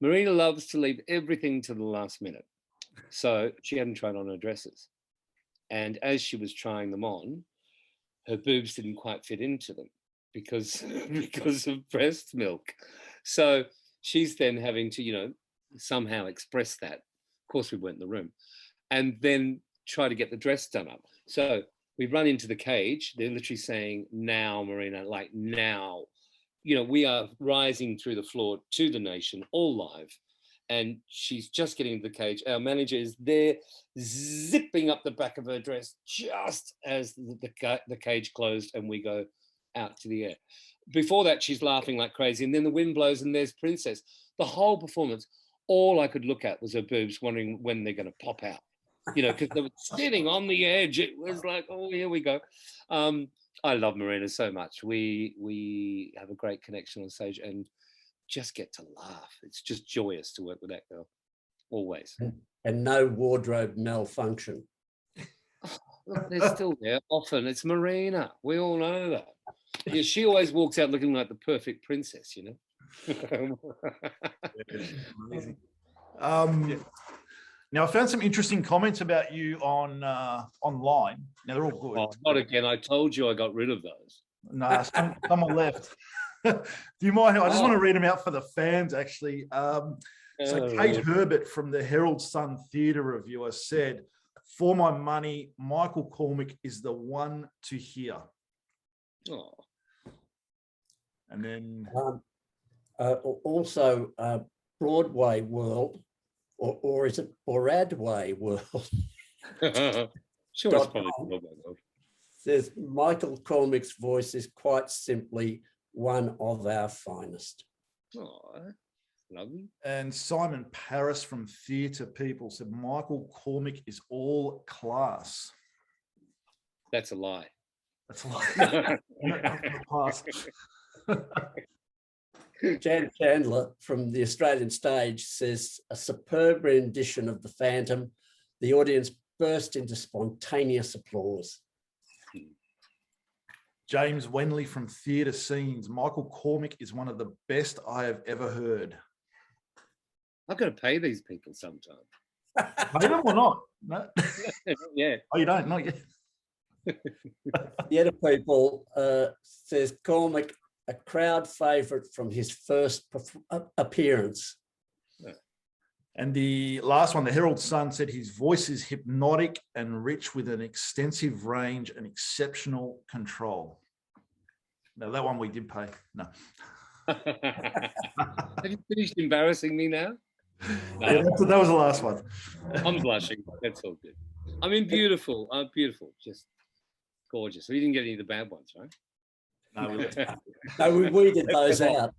Marina loves to leave everything to the last minute, so she hadn't tried on her dresses, and as she was trying them on, her boobs didn't quite fit into them because of breast milk. So she's then having to, somehow express that. Of course, we weren't in the room, and then try to get the dress done up. So we run into the cage. They're literally saying, "Now, Marina, like now." We are rising through the floor to the nation, all live. And she's just getting into the cage. Our manager is there, zipping up the back of her dress just as the cage closed and we go out to the air. Before that, she's laughing like crazy. And then the wind blows and there's Princess. The whole performance, all I could look at was her boobs, wondering when they're going to pop out. Because they were sitting on the edge. It was like, oh, here we go. I love Marina so much. We have a great connection on stage and just get to laugh. It's just joyous to work with that girl, always. And no wardrobe malfunction. Look, they're still there often. It's Marina. We all know that. Yeah, she always walks out looking like the perfect princess, Amazing. Now, I found some interesting comments about you on online. Now, they're all good. Oh, not again. I told you I got rid of those. No, someone left. Do you mind? I just want to read them out for the fans, actually. So Kate Herbert from the Herald Sun Theatre Reviewer said, "For my money, Michael Cormick is the one to hear." Oh. And then... also, Broadway World, or is it Broadway World? Sure, it's probably Broadway World. Says Michael Cormick's voice is quite simply one of our finest. Oh, Love him. And Simon Paris from Theatre People said Michael Cormick is all class. That's a lie. That's a lie. Jan Chandler from the Australian Stage says a superb rendition of The Phantom. The audience burst into spontaneous applause. James Wenley from Theatre Scenes. Michael Cormick is one of the best I have ever heard. I've got to pay these people sometime. Pay them or not? No. Yeah. Oh, you don't? Not yet. Theatre People says Cormick, a crowd favourite from his first appearance. And the last one, the Herald Sun, said his voice is hypnotic and rich with an extensive range and exceptional control. Now, that one we did pay. No. Have you finished embarrassing me now? No. Yeah, that was the last one. I'm blushing. That's all good. I mean, beautiful. Beautiful. Just gorgeous. We didn't get any of the bad ones, right? No, we weeded those out.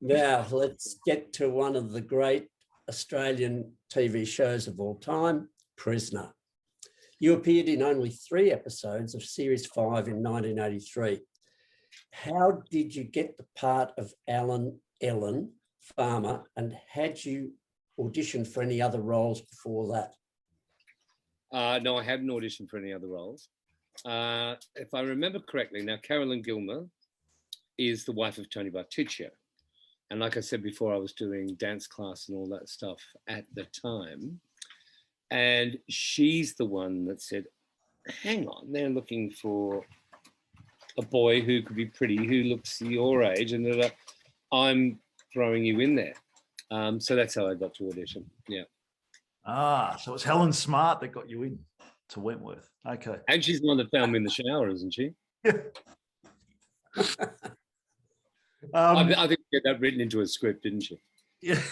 Now, let's get to one of the great Australian TV shows of all time, Prisoner. You appeared in only 3 episodes of Series 5 in 1983. How did you get the part of Ellen Farmer, and had you auditioned for any other roles before that? No, I hadn't auditioned for any other roles. If I remember correctly, now Carolyn Gilmer is the wife of Tony Bartuccio. And like I said before, I was doing dance class and all that stuff at the time. And she's the one that said, hang on, they're looking for a boy who could be pretty, who looks your age, and I'm throwing you in there. So that's how I got to audition, yeah. So it's Helen Smart that got you in to Wentworth. Okay. And she's the one that found me in the shower, isn't she? Yeah. I think she had that written into a script, didn't she? Yeah.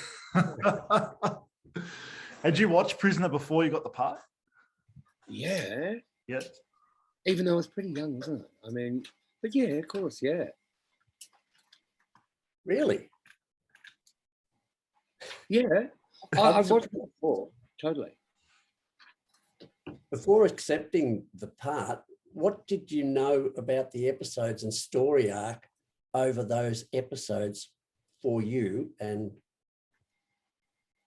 Had you watched Prisoner before you got the part? Yeah. Yeah. Even though I was pretty young, wasn't it? I mean, but yeah, of course, yeah. Really? Yeah. I've watched it before, totally. Before accepting the part, what did you know about the episodes and story arc over those episodes for you? And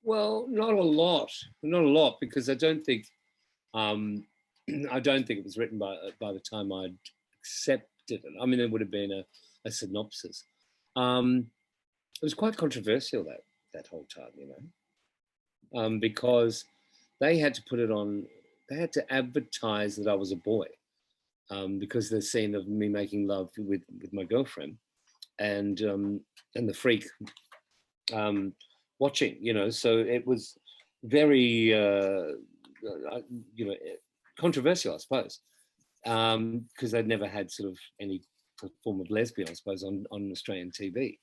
well, not a lot, because I don't think it was written by the time I'd accepted it. I mean, there would have been a synopsis. It was quite controversial that whole time, you know, because they had to put it on. They had to advertise that I was a boy, because the scene of me making love with my girlfriend, and the freak watching, you know. So it was very, you know, controversial, I suppose, because they'd never had sort of any form of lesbian, I suppose, on Australian TV.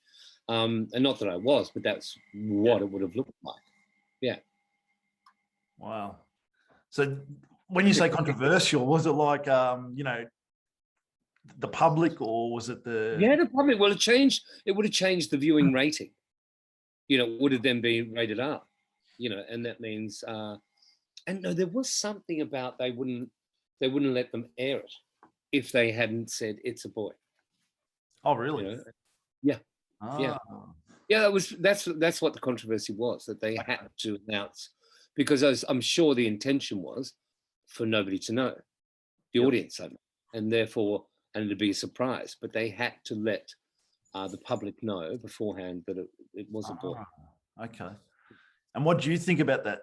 And not that I was, but that's what it would have looked like. Yeah. Wow. So when you say controversial, was it like, you know, the public, or was it the... Yeah, the public. Well, it would have changed the viewing rating. You know, it would have then been rated R, you know, and that means, and no, there was something about they wouldn't let them air it if they hadn't said it's a boy. Oh, really? You know? Yeah. Yeah. Yeah, that's what the controversy was, that they had to announce, because I'm sure the intention was for nobody to know, the audience, and therefore, and to be a surprise, but they had to let the public know beforehand that it was a boy. Okay. And what do you think about that,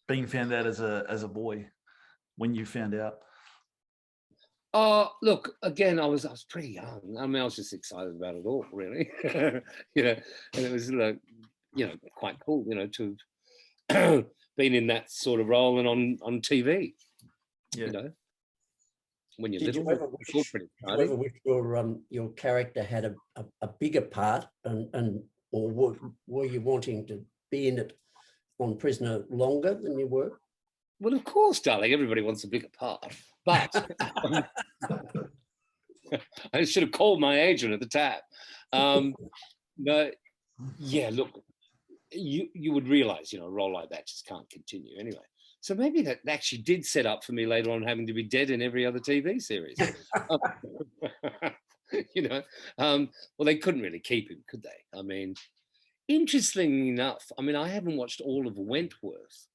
being found out as a boy when you found out? Look, again, I was pretty young. I mean, I was just excited about it all, really. You know, and it was like, you know, quite cool, you know, to have been in that sort of role and on TV. Yeah. You know, when you're little, pretty exciting. Did you ever wish your character had a bigger part, or were you wanting to be in it on Prisoner longer than you were? Well, of course, darling. Everybody wants a bigger part. But I should have called my agent at the time. No, yeah, look, you would realize, a role like that just can't continue anyway. So maybe that actually did set up for me later on having to be dead in every other TV series. Well, they couldn't really keep him, could they? I mean, interestingly enough, I haven't watched all of Wentworth,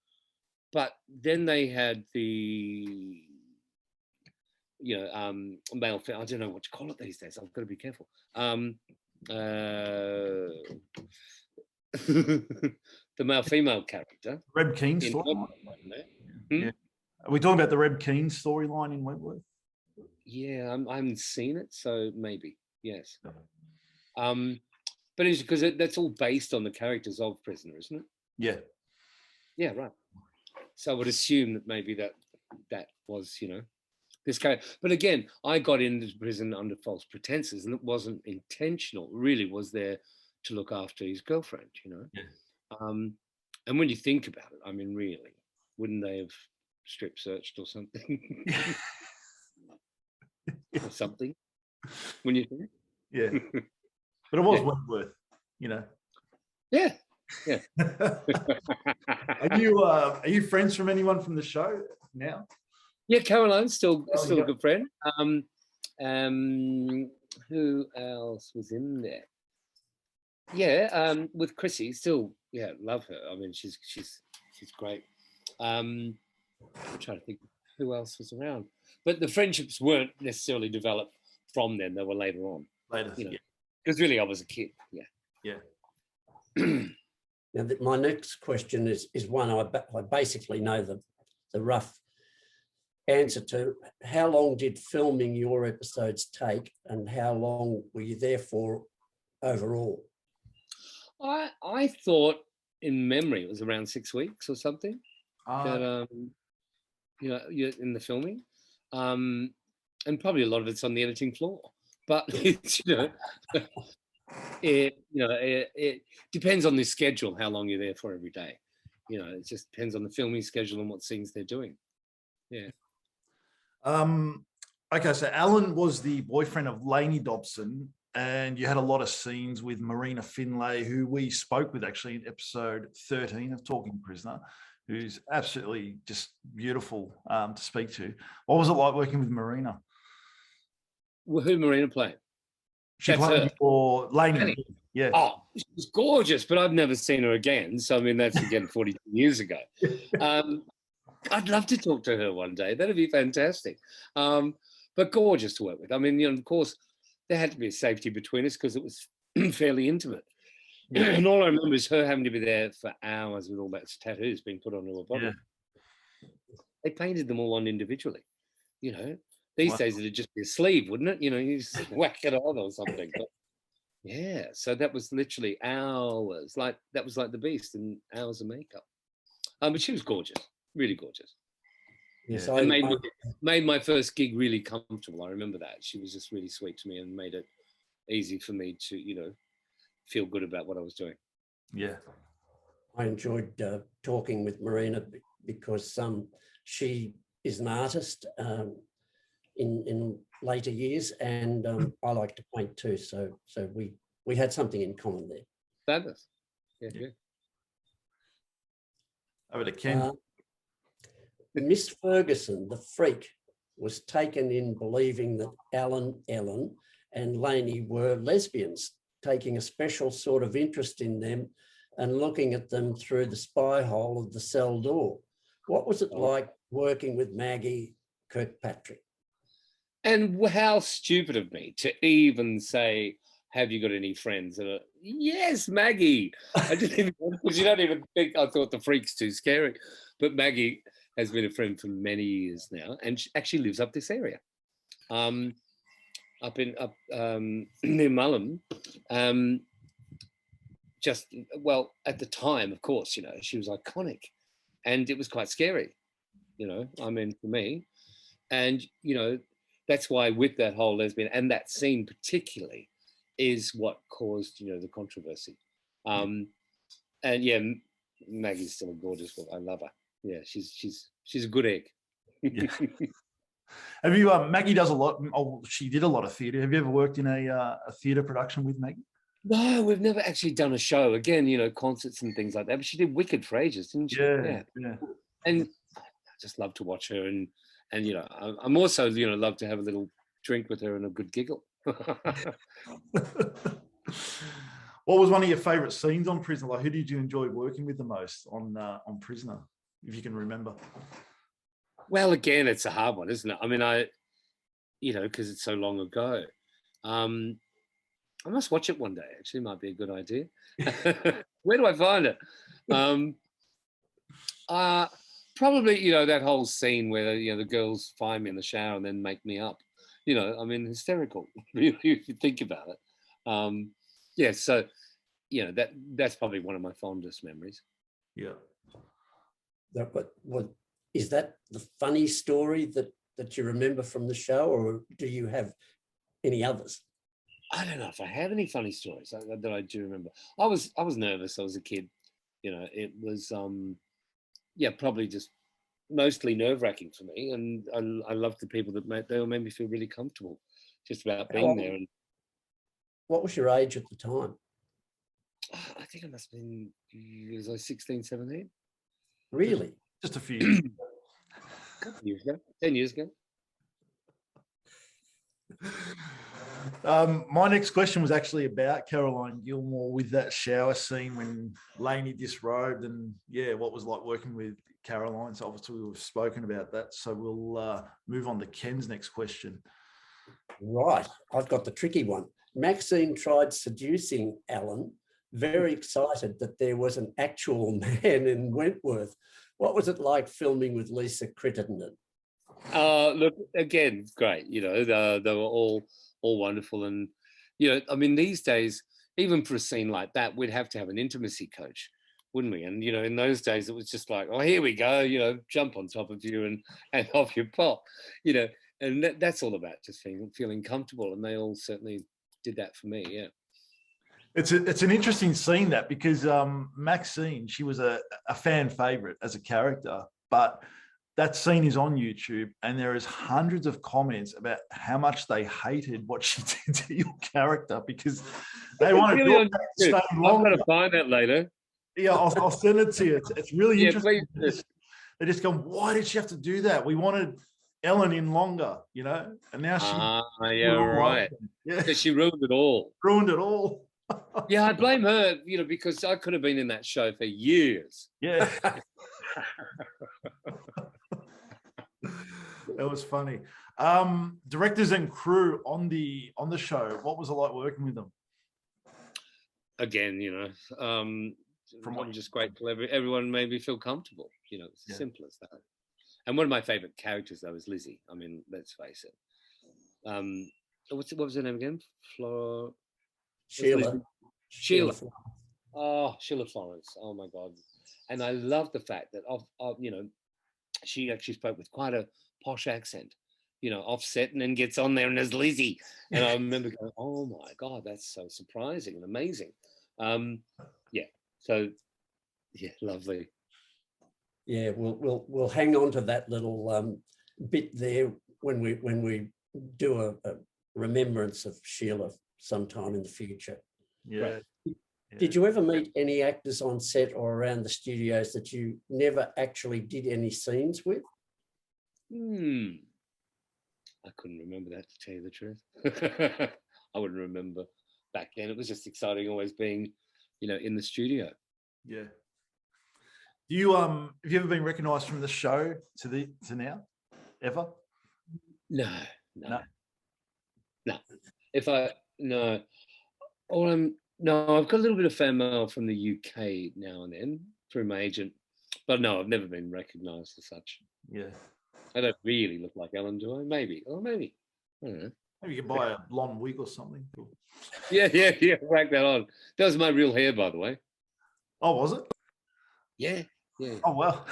but then they had the, male, I don't know what to call it these days. I've got to be careful. The male-female character. Reb Keen storyline. Yeah. Are we talking about the Reb Keen storyline in Wentworth? Yeah, I haven't seen it, so maybe, yes. But it's because that's all based on the characters of Prisoner, isn't it? Yeah. Yeah, right. So I would assume that maybe that was, this character. But again, I got into prison under false pretenses, and it wasn't intentional. It really was there to look after his girlfriend, Yeah. And when you think about it, really, wouldn't they have strip searched or something? Or something, when you think? Yeah. But it was Wentworth, Yeah. Are you friends from anyone from the show now? Yeah, Caroline's still a good friend. Who else was in there? Yeah, with Chrissy, still, love her. She's great. I'm trying to think who else was around, but the friendships weren't necessarily developed from then. They were later on. Because really I was a kid. Now, my next question is one I basically know the rough answer to. How long did filming your episodes take, and how long were you there for overall? I thought, in memory, it was around 6 weeks or something. In the filming, and probably a lot of it's on the editing floor. But it's, it depends on the schedule, how long you're there for every day. It just depends on the filming schedule and what scenes they're doing. Yeah. Okay, so Alan was the boyfriend of Lainey Dobson, and you had a lot of scenes with Marina Finlay, who we spoke with actually in episode 13 of Talking Prisoner, who's absolutely just beautiful to speak to. What was it like working with Marina? Well, who Marina played? She played for Lainey. Yeah. Oh, she's gorgeous, but I've never seen her again. So, that's again 42 years ago. I'd love to talk to her one day. That'd be fantastic. But gorgeous to work with. Of course, there had to be a safety between us because it was fairly intimate. Yeah. And all I remember is her having to be there for hours with all that tattoos being put onto her body. Yeah. They painted them all on individually. These days it'd just be a sleeve, wouldn't it? You just whack it on or something. But yeah, so that was literally hours. That was like the Beast, and hours of makeup. But she was gorgeous, really gorgeous. Yes, and made my first gig really comfortable. I remember that. She was just really sweet to me and made it easy for me to, feel good about what I was doing. Yeah. I enjoyed talking with Marina because she is an artist in later years, and I like to paint too. So we had something in common there. Fabulous. Yeah. Over to Ken. Miss Ferguson, the freak, was taken in believing that Ellen and Lainey were lesbians, taking a special sort of interest in them and looking at them through the spy hole of the cell door. What was it like working with Maggie Kirkpatrick? And how stupid of me to even say, have you got any friends? And yes, Maggie. I didn't even, because you don't even think, I thought the freak's too scary. But Maggie has been a friend for many years now, and she actually lives up this area, up near Mulholland. At the time, of course, she was iconic, and it was quite scary, for me, and that's why with that whole lesbian and that scene particularly is what caused the controversy. And yeah, Maggie's still a gorgeous woman. I love her. Yeah, she's a good egg. Yeah. Have you? Maggie does a lot. Oh, she did a lot of theatre. Have you ever worked in a theatre production with Maggie? No, we've never actually done a show. Again, you know, concerts and things like that. But she did Wicked for ages, didn't she? Yeah. And I just love to watch her, and you know, I'm also, you know, love to have a little drink with her and a good giggle. What was one of your favourite scenes on Prisoner? Like, who did you enjoy working with the most on Prisoner, if you can remember? Well, again, it's a hard one, isn't it? I mean, you know, because it's so long ago. I must watch it one day. Actually, might be a good idea. Where do I find it? Probably, you know, that whole scene where, you know, the girls find me in the shower and then make me up. You know, I mean, hysterical. If you think about it. Yeah. So, you know, that's probably one of my fondest memories. Yeah. What is that? The funny story that you remember from the show, or do you have any others? I don't know if I have any funny stories that I do remember. I was nervous. I was a kid. You know, it was yeah, probably just mostly nerve-wracking for me. And I loved the people that made me feel really comfortable just about being there. And what was your age at the time? I think I must have been, was I 16, 17? Really? Just a few years. A couple of years ago, 10 years ago. My next question was actually about Caroline Gilmore with that shower scene when Lainey disrobed, and yeah, what was like working with Caroline. So obviously we've spoken about that. So we'll move on to Ken's next question. Right, I've got the tricky one. Maxine tried seducing Alan, very excited that there was an actual man in Wentworth. What was it like filming with Lisa Crittenden? Look, again, great. You know, they were all wonderful, and you know, I mean, these days, even for a scene like that, we'd have to have an intimacy coach, wouldn't we? And you know, in those days, it was just like, oh, here we go, you know, jump on top of you and off you pop, you know, and that's all about just feeling comfortable, and they all certainly did that for me. Yeah. It's an interesting scene, that, because Maxine, she was a fan favorite as a character, but that scene is on YouTube and there is hundreds of comments about how much they hated what she did to your character, because they wanted really to stay longer. I'm going to find that later. Yeah, I'll send it to you. It's really interesting. Please. They just go, why did she have to do that? We wanted Ellen in longer, you know, and now she. Yeah, right. Yeah, she ruined it all. Ruined it all. Yeah, I blame her, you know, because I could have been in that show for years. Yeah. That was funny. Directors and crew on the show, what was it like working with them? Again, you know, I'm just grateful everyone made me feel comfortable. You know, it's as simple as that. And one of my favorite characters, though, is Lizzie. I mean, let's face it. What was her name again? Sheila. Oh, Sheila Florence. Oh my God. And I love the fact that you know, she actually spoke with quite a posh accent, you know, offset, and then gets on there and there's Lizzie. And I remember going, oh my God, that's so surprising and amazing. Yeah. So yeah, lovely. Yeah, we'll hang on to that little bit there when we do a remembrance of Sheila sometime in the future. Yeah. Right. Did you ever meet any actors on set or around the studios that you never actually did any scenes with? I couldn't remember that, to tell you the truth. I wouldn't remember back then. It was just exciting always being, you know, in the studio. Yeah. Do you have you ever been recognised from the show to now? Ever? No. No, I've got a little bit of fan mail from the UK now and then through my agent, but no, I've never been recognised as such. Yeah. I don't really look like Ellen, do I? Maybe. I don't know. Maybe you can buy a blonde wig or something. Yeah. Whack that on. That was my real hair, by the way. Oh, was it? Yeah. Oh, well.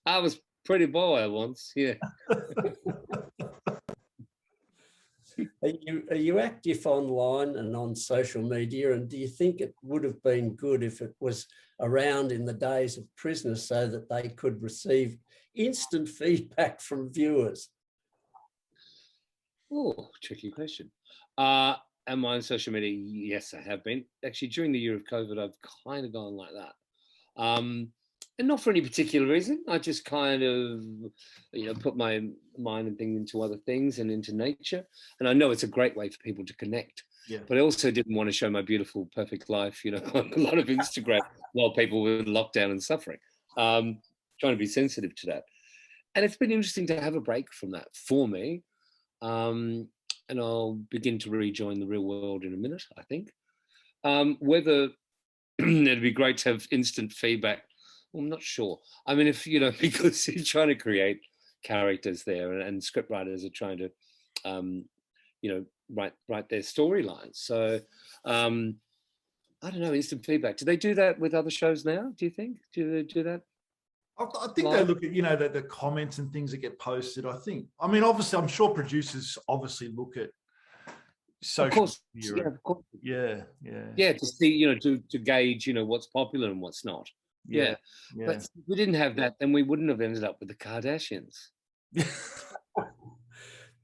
I was pretty boy once. Yeah. Are you active online and on social media? And do you think it would have been good if it was around in the days of Prisoners so that they could receive instant feedback from viewers? Oh, tricky question. Am I on social media? Yes, I have been. Actually, during the year of COVID, I've kind of gone like that. And not for any particular reason. I just kind of, put my mind and things into other things and into nature. And I know it's a great way for people to connect. Yeah. But I also didn't want to show my beautiful, perfect life, on a lot of Instagram while people were locked down and suffering. Trying to be sensitive to that. And it's been interesting to have a break from that for me. And I'll begin to rejoin the real world in a minute, I think. Whether it'd be great to have instant feedback, well, I'm not sure. I mean, if, because you're trying to create characters there and script writers are trying to, write their storylines. So, I don't know, instant feedback. Do they do that with other shows now, do you think? Do they do that? I think they look at, the comments and things that get posted. I mean, obviously, I'm sure producers obviously look at social media. Of course. Yeah. To see, to gauge, what's popular and what's not. Yeah. But if we didn't have that, then we wouldn't have ended up with the Kardashians.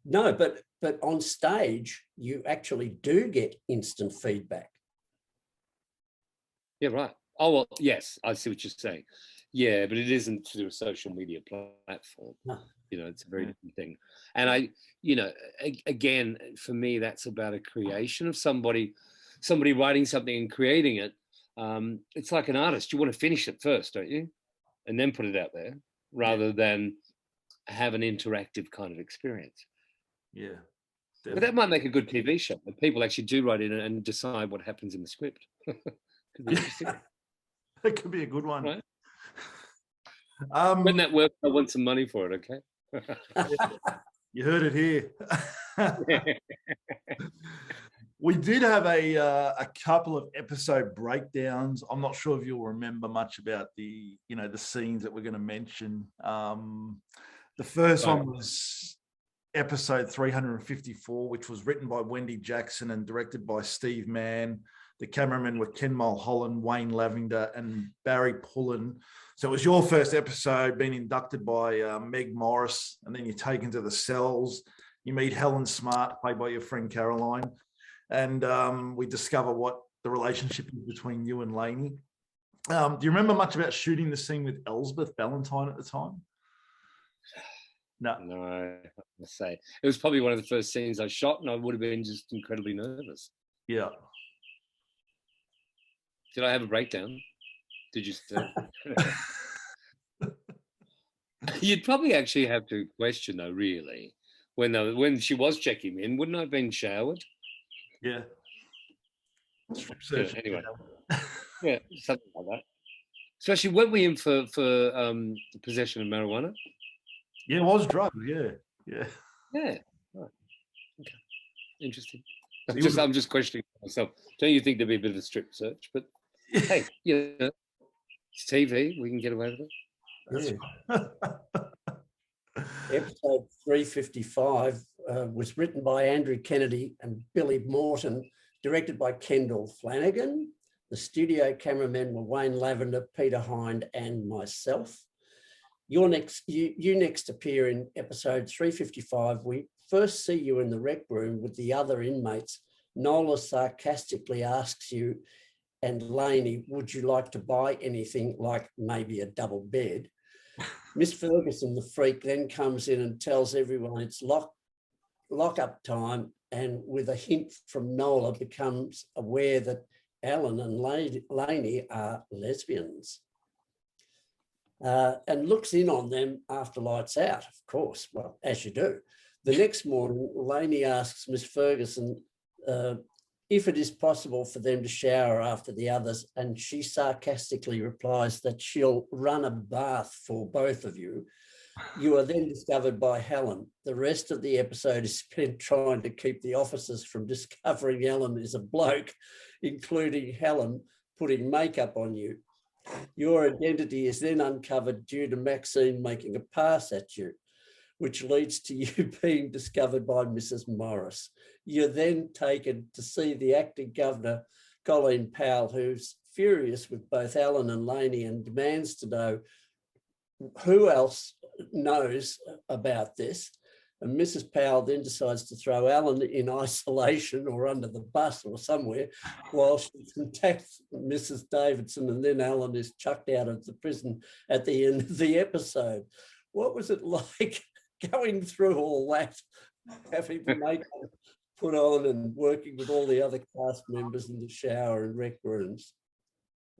No, but on stage, you actually do get instant feedback. Yeah, right. Oh, well, yes, I see what you're saying. Yeah, but it isn't through a social media platform. No. It's a very different thing. And again, for me, that's about a creation of somebody writing something and creating it. It's like an artist. You want to finish it first, don't you? And then put it out there rather than have an interactive kind of experience. Yeah. Definitely. But that might make a good TV show. If people actually do write in and decide what happens in the script. Could be interesting. That could be a good one. Right? When that works, I want some money for it, okay? You heard it here. We did have a couple of episode breakdowns. I'm not sure if you'll remember much about the scenes that we're going to mention. The first one was episode 354, which was written by Wendy Jackson and directed by Steve Mann. The cameramen were Ken Mulholland, Wayne Lavender, and Barry Pullen. So it was your first episode, being inducted by Meg Morris, and then you're taken to the cells. You meet Helen Smart, played by your friend Caroline, and we discover what the relationship is between you and Lainey. Do you remember much about shooting the scene with Elsbeth Ballantyne at the time? No, I must say it was probably one of the first scenes I shot, and I would have been just incredibly nervous. Yeah. Did I have a breakdown? Did you say? You'd probably actually have to question, though, really, when she was checking me in, wouldn't I have been showered? Yeah. Anyway, yeah, something like that. Especially, weren't we in for the possession of marijuana? Yeah, it was drugs. Yeah. Right. Okay. Interesting. I'm just questioning myself. Don't you think there'd be a bit of a strip search? But hey, it's TV. We can get away with it. Yeah. Episode 355 was written by Andrew Kennedy and Billy Morton, directed by Kendall Flanagan. The studio cameramen were Wayne Lavender, Peter Hind, and myself. You next appear in episode 355. We first see you in the rec room with the other inmates. Nola sarcastically asks you and Lainey, would you like to buy anything, like maybe a double bed? Miss Ferguson, the freak, then comes in and tells everyone it's lock-up time, and with a hint from Nola becomes aware that Alan and Lainey are lesbians. And looks in on them after lights out, of course, well, as you do. The next morning, Lainey asks Miss Ferguson if it is possible for them to shower after the others, and she sarcastically replies that she'll run a bath for both of you. You are then discovered by Helen. The rest of the episode is spent trying to keep the officers from discovering Helen is a bloke, including Helen putting makeup on you. Your identity is then uncovered due to Maxine making a pass at you, which leads to you being discovered by Mrs. Morris. You're then taken to see the acting governor, Colleen Powell, who's furious with both Alan and Lainey and demands to know who else knows about this. And Mrs. Powell then decides to throw Alan in isolation or under the bus or somewhere while she contacts Mrs. Davidson, and then Alan is chucked out of the prison at the end of the episode. What was it like going through all that, having makeup put on and working with all the other cast members in the shower and rec rooms?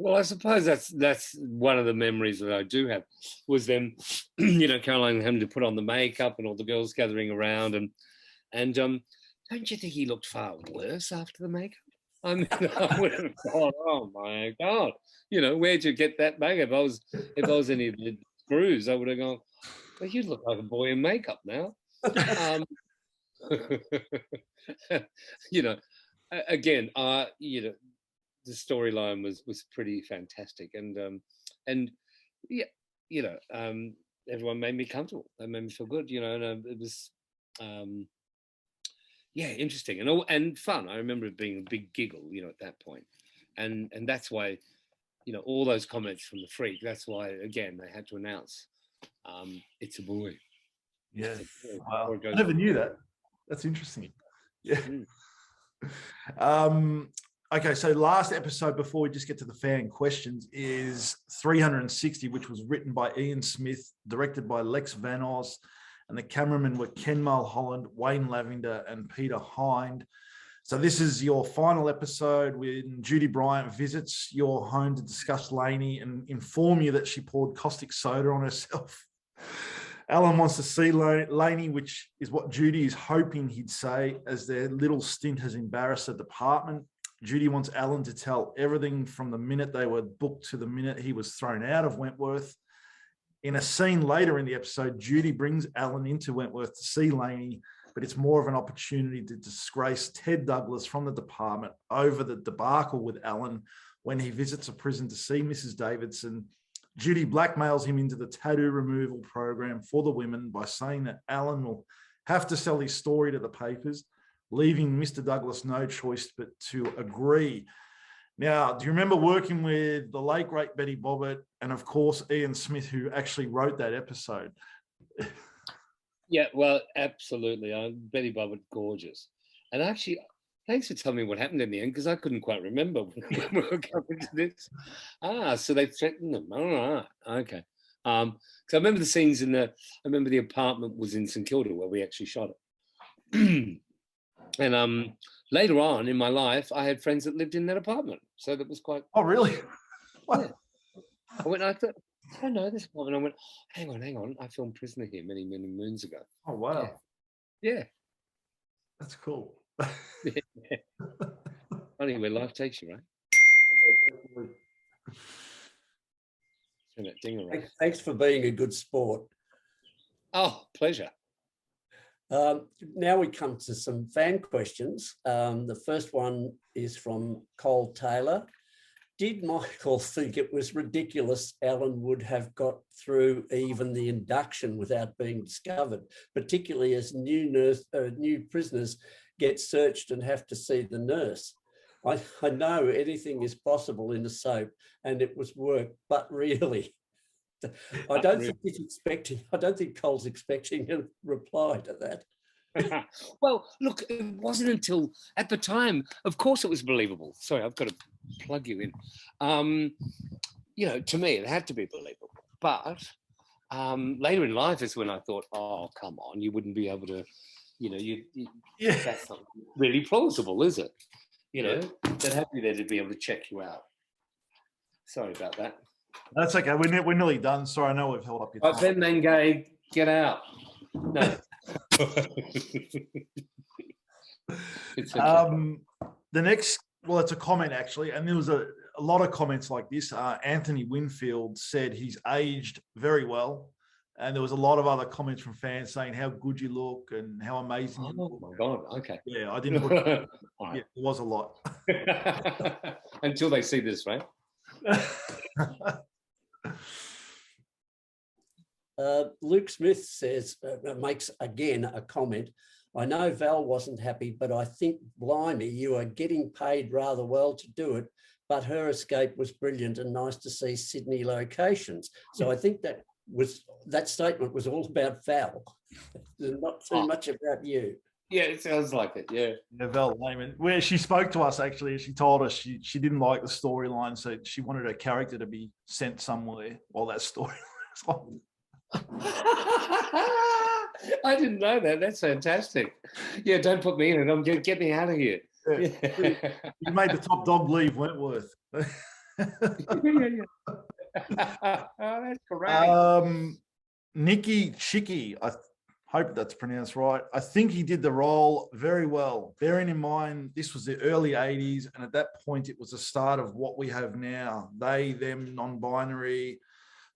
Well, I suppose that's one of the memories that I do have, was them, Caroline having to put on the makeup and all the girls gathering around, and don't you think he looked far worse after the makeup? I mean, I would have thought, oh my God, where'd you get that makeup? If I was any of the crews, I would have gone, well, you look like a boy in makeup now. Again, the storyline was pretty fantastic, and everyone made me comfortable. They made me feel good, and it was interesting and fun. I remember it being a big giggle, at that point, and that's why, all those comments from the Freak. That's why, again, they had to announce, it's a boy. Yeah, wow. I never knew that. That's interesting. Yeah. Okay, so last episode before we just get to the fan questions is 360, which was written by Ian Smith, directed by Lex Van Oz, and the cameramen were Ken Mulholland, Wayne Lavender, and Peter Hind. So this is your final episode when Judy Bryant visits your home to discuss Lainey and inform you that she poured caustic soda on herself. Alan wants to see Lainey, which is what Judy is hoping he'd say, as their little stint has embarrassed the department. Judy wants Alan to tell everything from the minute they were booked to the minute he was thrown out of Wentworth. In a scene later in the episode, Judy brings Alan into Wentworth to see Lainey, but it's more of an opportunity to disgrace Ted Douglas from the department over the debacle with Alan when he visits a prison to see Mrs. Davidson. Judy blackmails him into the tattoo removal program for the women by saying that Alan will have to sell his story to the papers, leaving Mr. Douglas no choice but to agree. Now, do you remember working with the late, great Betty Bobbitt and, of course, Ian Smith, who actually wrote that episode? Yeah, well, absolutely. Betty Bobbitt, gorgeous. And actually, thanks for telling me what happened in the end, because I couldn't quite remember when we were coming to this. So they threatened them. All right, okay. So I remember the scenes I remember the apartment was in St Kilda where we actually shot it. And later on in my life, I had friends that lived in that apartment. So that was quite... Oh, really? Yeah. I thought, I don't know this apartment. I went, hang on. I filmed Prisoner here many, many moons ago. Oh, wow. Yeah. That's cool. Yeah. Funny where life takes you, right? Turn that dinger right. Thanks for being a good sport. Oh, pleasure. Now we come to some fan questions. The first one is from Cole Taylor. Did Michael think it was ridiculous Alan would have got through even the induction without being discovered, particularly as new prisoners get searched and have to see the nurse? I know anything is possible in a soap, and it was work, but really, I don't think Cole's expecting a reply to that. Well, look, it wasn't until at the time, of course it was believable. Sorry, I've got to plug you in. To me, it had to be believable. But later in life is when I thought, oh, come on, you wouldn't be able to, that's not really plausible, is it? They'd have you there to be able to check you out. Sorry about that. That's okay. We're nearly done. Sorry, I know we've held up your time. Ben Mangay, get out. No. It's okay. The next, well, it's a comment actually, and there was a lot of comments like this. Anthony Winfield said he's aged very well, and there was a lot of other comments from fans saying how good you look and how amazing you look. Oh my God! Okay. Yeah, I didn't. Yeah, it was a lot. Until they see this, right? Luke Smith says, makes again a comment. I know Val wasn't happy, but I think, blimey, you are getting paid rather well to do it. But her escape was brilliant and nice to see Sydney locations. So I think that statement was all about Val. Not too much about you. Yeah, it sounds like it. Yeah. Val Lehman, where she spoke to us actually, she told us she didn't like the storyline, so she wanted her character to be sent somewhere while that story was on. I didn't know that. That's fantastic. Yeah, don't put me in it. Get me out of here. Yeah. You made the top dog leave Wentworth. Yeah. Oh, that's great. Nicky Chicky, I hope that's pronounced right. I think he did the role very well, bearing in mind this was the early 80s, and at that point it was the start of what we have now. They, them, non-binary,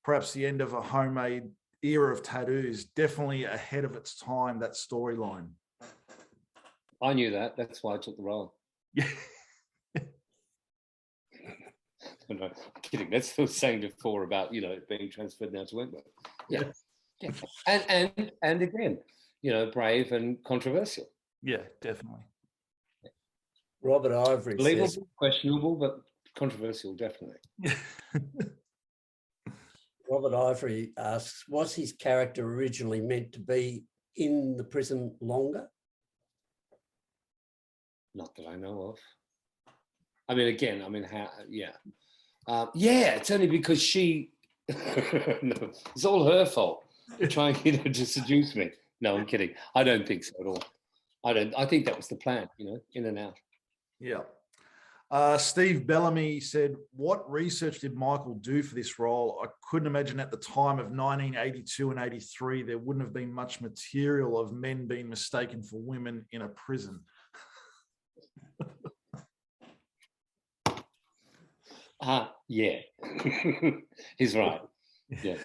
perhaps the end of a homemade era of tattoos, definitely ahead of its time, that storyline. I knew that. That's why I took the role. Yeah. No, I'm kidding. That's what I was saying before about, being transferred now to Wentworth. Yeah. And again, brave and controversial. Yeah, definitely. Robert Ivory Believable, says, questionable, but controversial, definitely. Robert Ivory asks, was his character originally meant to be in the prison longer? Not that I know of. It's only because she, no, it's all her fault, trying to seduce me. No, I'm kidding. I don't think so at all. I think that was the plan, in and out. Yeah. Steve Bellamy said, what research did Michael do for this role? I couldn't imagine at the time of 1982 and 83, there wouldn't have been much material of men being mistaken for women in a prison. Yeah. He's right. Yeah.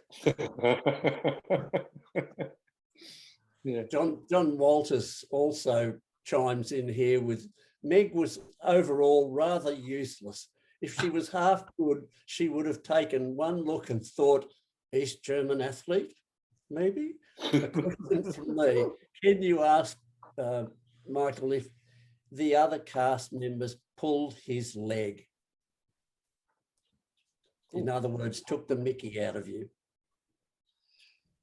Yeah. John Walters also chimes in here with, Meg was overall rather useless. If she was half good, she would have taken one look and thought, East German athlete, maybe? A question from me. Can you ask Michael if the other cast members pulled his leg? In other words, took the mickey out of you.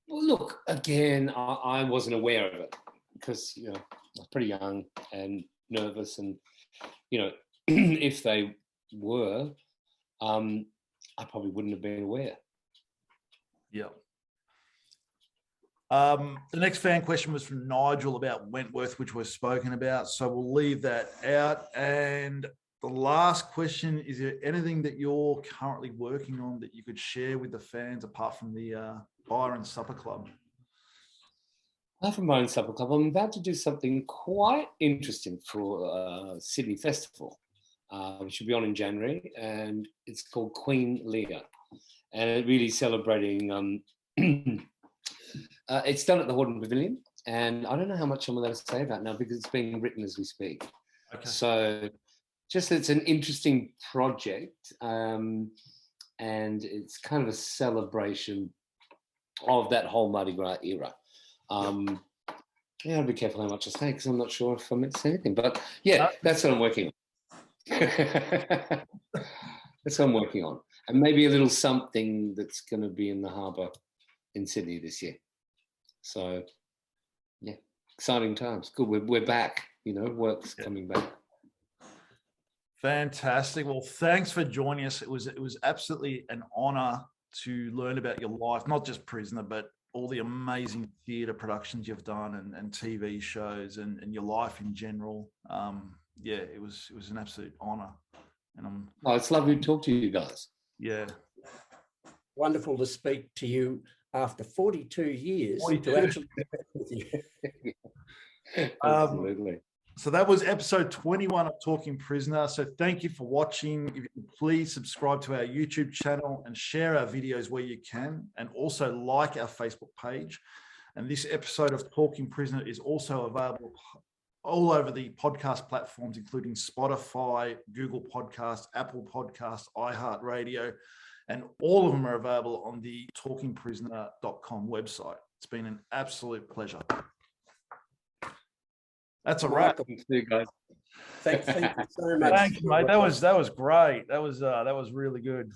Well, look, again, I wasn't aware of it because, I was pretty young and nervous, and, if they were, I probably wouldn't have been aware. Yeah. The next fan question was from Nigel about Wentworth, which we've spoken about, so we'll leave that out. And the last question, is there anything that you're currently working on that you could share with the fans apart from the Byron Supper Club? Apart from Byron Supper Club, I'm about to do something quite interesting for Sydney Festival, which will be on in January, and it's called Queen Lear. And it really celebrating, it's done at the Hordern Pavilion, and I don't know how much I'm allowed to say about it now because it's being written as we speak. Okay. So just it's an interesting project, and it's kind of a celebration of that whole Mardi Gras era. Yeah, I'll be careful how much I say because I'm not sure if I'm meant to say anything. But yeah, that's what I'm working on. That's what I'm working on. And maybe a little something that's going to be in the harbour in Sydney this year. So, yeah, exciting times. Good, we're back. Work's coming back. Fantastic. Well, thanks for joining us. It was absolutely an honour to learn about your life, not just Prisoner, but all the amazing theatre productions you've done and TV shows and your life in general. Yeah, it was an absolute honour. And it's lovely to talk to you guys. Yeah. Wonderful to speak to you after 42 years. 42. To actually speak with you. Absolutely. So that was episode 21 of Talking Prisoner. So thank you for watching. If you could please subscribe to our YouTube channel and share our videos where you can, and also like our Facebook page. And this episode of Talking Prisoner is also available all over the podcast platforms, including Spotify, Google Podcast, Apple Podcast, iHeartRadio, and all of them are available on the talkingprisoner.com website. It's been an absolute pleasure. That's a wrap. Thank you, guys. Thank you so much. Thanks, mate. That was great. That was really good.